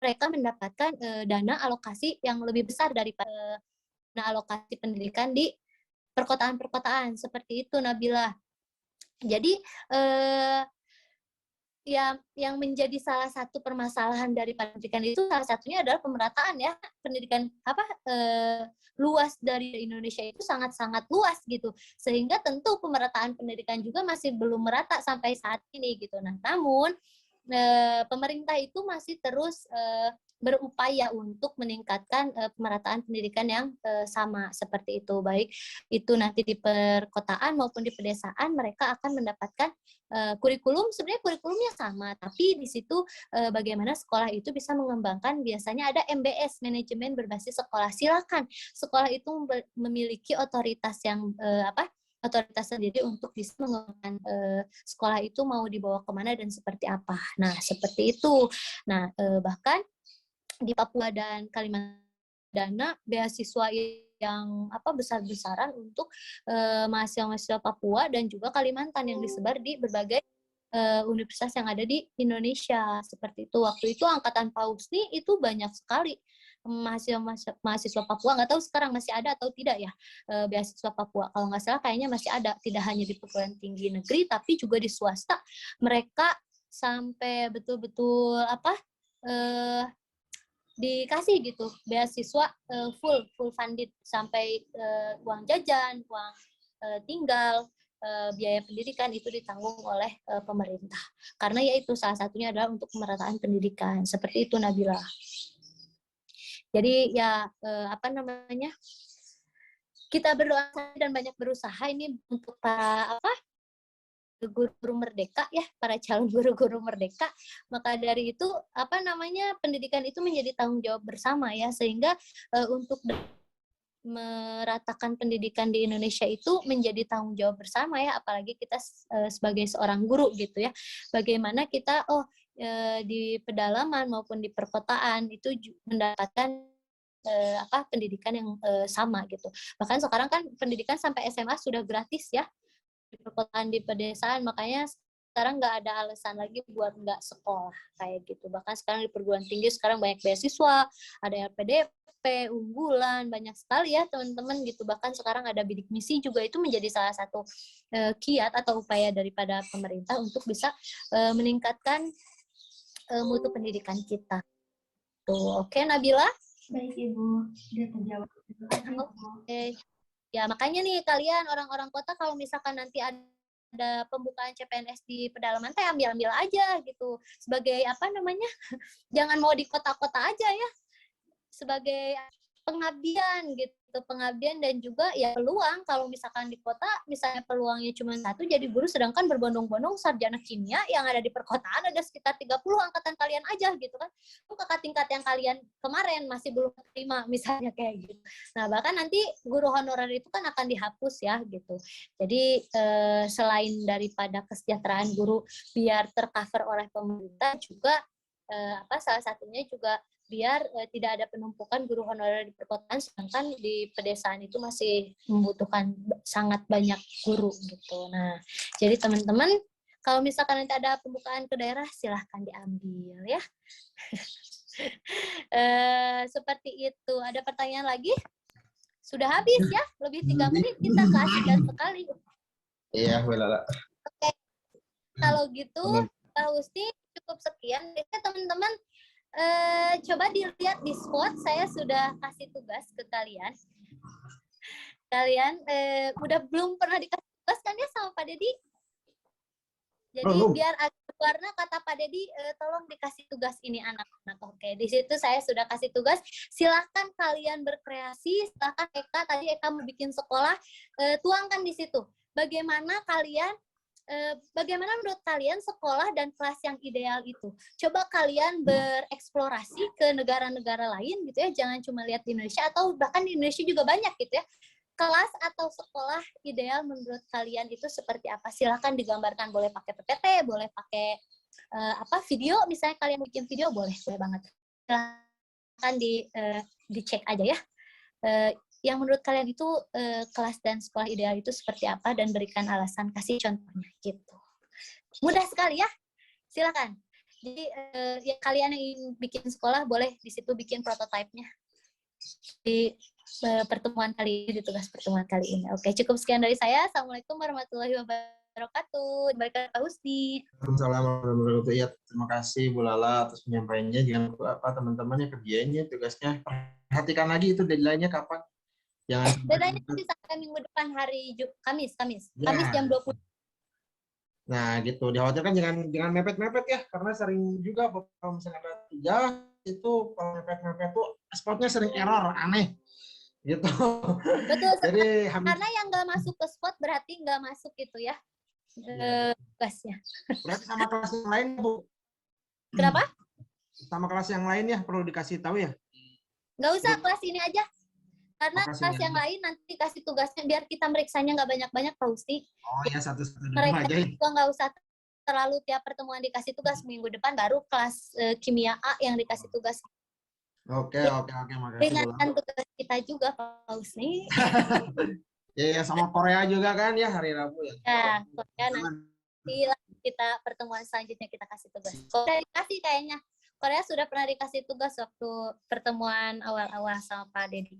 mereka mendapatkan dana alokasi yang lebih besar daripada dana alokasi pendidikan di perkotaan-perkotaan, seperti itu, Nabila. Jadi yang menjadi salah satu permasalahan dari pendidikan itu salah satunya adalah pemerataan ya. Pendidikan luas dari Indonesia itu sangat-sangat luas gitu, sehingga tentu pemerataan pendidikan juga masih belum merata sampai saat ini gitu. Nah, namun pemerintah itu masih terus berupaya untuk meningkatkan pemerataan pendidikan yang sama seperti itu. Baik itu nanti di perkotaan maupun di pedesaan, mereka akan mendapatkan kurikulum, sebenarnya kurikulumnya sama, tapi di situ bagaimana sekolah itu bisa mengembangkan. Biasanya ada MBS, manajemen berbasis sekolah. Silakan sekolah itu memiliki otoritas yang otoritas sendiri untuk bisa mengembangkan sekolah itu mau dibawa kemana dan seperti apa. Nah, seperti itu. Nah, bahkan di Papua dan Kalimantan dana beasiswa yang besar-besaran untuk mahasiswa-mahasiswa Papua dan juga Kalimantan yang disebar di berbagai universitas yang ada di Indonesia, seperti itu. Waktu itu angkatan PAUSNI itu banyak sekali mahasiswa Papua. Nggak tahu sekarang masih ada atau tidak ya beasiswa Papua. Kalau nggak salah kayaknya masih ada, tidak hanya di perguruan tinggi negeri tapi juga di swasta. Mereka sampai betul-betul dikasih gitu beasiswa full funded, sampai uang jajan, uang tinggal, biaya pendidikan itu ditanggung oleh pemerintah. Karena yaitu salah satunya adalah untuk pemerataan pendidikan. Seperti itu, Nabila. Jadi ya kita berdoa dan banyak berusaha ini untuk para guru-guru merdeka ya, para calon guru-guru merdeka. Maka dari itu pendidikan itu menjadi tanggung jawab bersama ya, sehingga untuk meratakan pendidikan di Indonesia itu menjadi tanggung jawab bersama ya, apalagi kita sebagai seorang guru gitu ya. Bagaimana kita di pedalaman maupun di perkotaan itu mendapatkan pendidikan yang sama gitu. Bahkan sekarang kan pendidikan sampai SMA sudah gratis ya di perkotaan, di pedesaan. Makanya sekarang nggak ada alasan lagi buat nggak sekolah kayak gitu. Bahkan sekarang di perguruan tinggi sekarang banyak beasiswa, ada LPDP, SMP unggulan, banyak sekali ya teman-teman gitu. Bahkan sekarang ada bidik misi juga, itu menjadi salah satu kiat atau upaya daripada pemerintah untuk bisa meningkatkan mutu pendidikan kita. Tuh, oke Nabila? Baik Ibu, sudah terjawab. Terima kasih, Ibu. Oke. Ya, makanya nih kalian orang-orang kota kalau misalkan nanti ada pembukaan CPNS di pedalaman teh ambil aja gitu. Sebagai apa namanya? Jangan mau di kota-kota aja ya. Sebagai pengabdian gitu, pengabdian dan juga ya peluang. Kalau misalkan di kota misalnya peluangnya cuma 1 jadi guru, sedangkan berbondong-bondong sarjana kimia yang ada di perkotaan ada sekitar 30 angkatan kalian aja gitu kan. Itu kakak tingkat yang kalian kemarin masih belum terima misalnya kayak gitu. Nah, bahkan nanti guru honorer itu kan akan dihapus ya gitu. Jadi selain daripada kesejahteraan guru biar tercover oleh pemerintah juga salah satunya juga biar tidak ada penumpukan guru honorer di perkotaan, sedangkan di pedesaan itu masih membutuhkan sangat banyak guru gitu. Nah, jadi teman-teman kalau misalkan nanti ada pembukaan ke daerah silahkan diambil ya. Seperti itu. Ada pertanyaan lagi? Sudah habis ya, lebih 3 menit kita kasih dan sekali. Iya, Lala. Oke, kalau gitu Pak Husni cukup sekian. Biasanya teman-teman coba dilihat di spot, saya sudah kasih tugas ke kalian. Kalian udah belum pernah dikasih tugas kan ya sama Pak Dedi? Jadi biar agak warna kata Pak Dedi, tolong dikasih tugas ini anak-anak. Oke, di situ saya sudah kasih tugas. Silakan kalian berkreasi. Silakan tadi Eka mau bikin sekolah, tuangkan di situ. Bagaimana menurut kalian sekolah dan kelas yang ideal itu? Coba kalian bereksplorasi ke negara-negara lain gitu ya, jangan cuma lihat di Indonesia, atau bahkan di Indonesia juga banyak gitu ya. Kelas atau sekolah ideal menurut kalian itu seperti apa? Silakan digambarkan, boleh pakai PPT, boleh pakai video, misalnya kalian bikin video boleh banget. Silakan dicek aja ya. Yang menurut kalian itu kelas dan sekolah ideal itu seperti apa, dan berikan alasan, kasih contohnya gitu. Mudah sekali ya, silakan. Jadi ya kalian yang ingin bikin sekolah boleh di situ bikin prototipenya di pertemuan kali ini, di tugas pertemuan kali ini. Oke, cukup sekian dari saya. Assalamualaikum warahmatullahi wabarakatuh. Baiklah Pak Husni. Waalaikumsalam warahmatullahi wabarakatuh. Ya, terima kasih Bu Lala atas penyampaiannya. Jangan lupa teman-teman yang kerjainnya tugasnya. Perhatikan lagi itu deadline-nya kapan. Deadline-nya nanti sampai minggu depan hari Kamis Ya. Kamis jam 20. Nah, gitu. Dikhawatirkan jangan mepet-mepet ya, karena sering juga kalau misalnya ada tugas itu kalau mepet-mepet tuh spotnya sering error, aneh. Gitu. Betul. Jadi karena yang nggak masuk ke spot berarti nggak masuk gitu ya. Tugasnya. Berarti sama kelas yang lain, Bu. Kenapa? Sama kelas yang lain ya, perlu dikasih tahu ya. Nggak usah kelas ini aja. Karena kelas yang lain nanti kasih tugasnya biar kita meriksanya nggak banyak-banyak, Pak Usti. Oh ya, satu-satu Mereka aja. juga nggak usah terlalu tiap pertemuan dikasih tugas. Minggu depan baru kelas kimia A yang dikasih tugas. Oke, makasih. Ringankan tugas kita juga, Pak Usti. Ya, sama Korea juga kan ya, hari Rabu ya. Ya, Korea nanti kita pertemuan selanjutnya kita kasih tugas. Korea dikasih kayaknya. Korea sudah pernah dikasih tugas waktu pertemuan awal-awal sama Pak Dedi.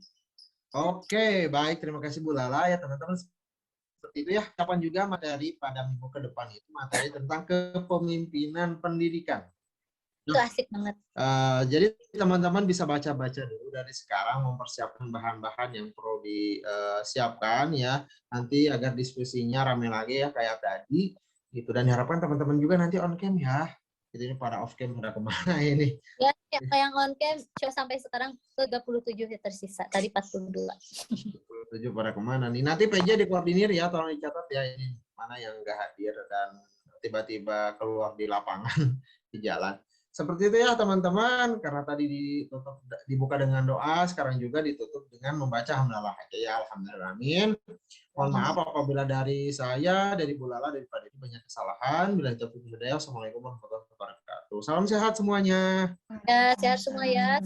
Oke, baik. Terima kasih Bu Lala ya teman-teman. Seperti itu ya. Kapan juga materi pada minggu ke depan itu materi tentang kepemimpinan pendidikan. Itu asik banget. Jadi teman-teman bisa baca-baca dulu dari sekarang, mempersiapkan bahan-bahan yang perlu disiapkan ya. Nanti agar diskusinya rame lagi ya kayak tadi. Gitu. Dan diharapkan teman-teman juga nanti on cam ya. Jadi para off cam udah kemana ini? Ya, yang on cam coba sampai sekarang 37 tersisa. Tadi 42. 37 pada kemana nih? Nanti PJ dikoordinir ya, tolong dicatat ya ini mana yang nggak hadir dan tiba-tiba keluar di lapangan di jalan. Seperti itu ya teman-teman, karena tadi dibuka dengan doa, sekarang juga ditutup dengan membaca hamdalah ya, alhamdulillah amin. Mohon maaf apabila dari saya, dari Bu Lala, dari Pak Dedi banyak kesalahan. Bila itu hidayah, assalamualaikum warahmatullahi wabarakatuh. Salam sehat semuanya. Ya, sehat semua ya.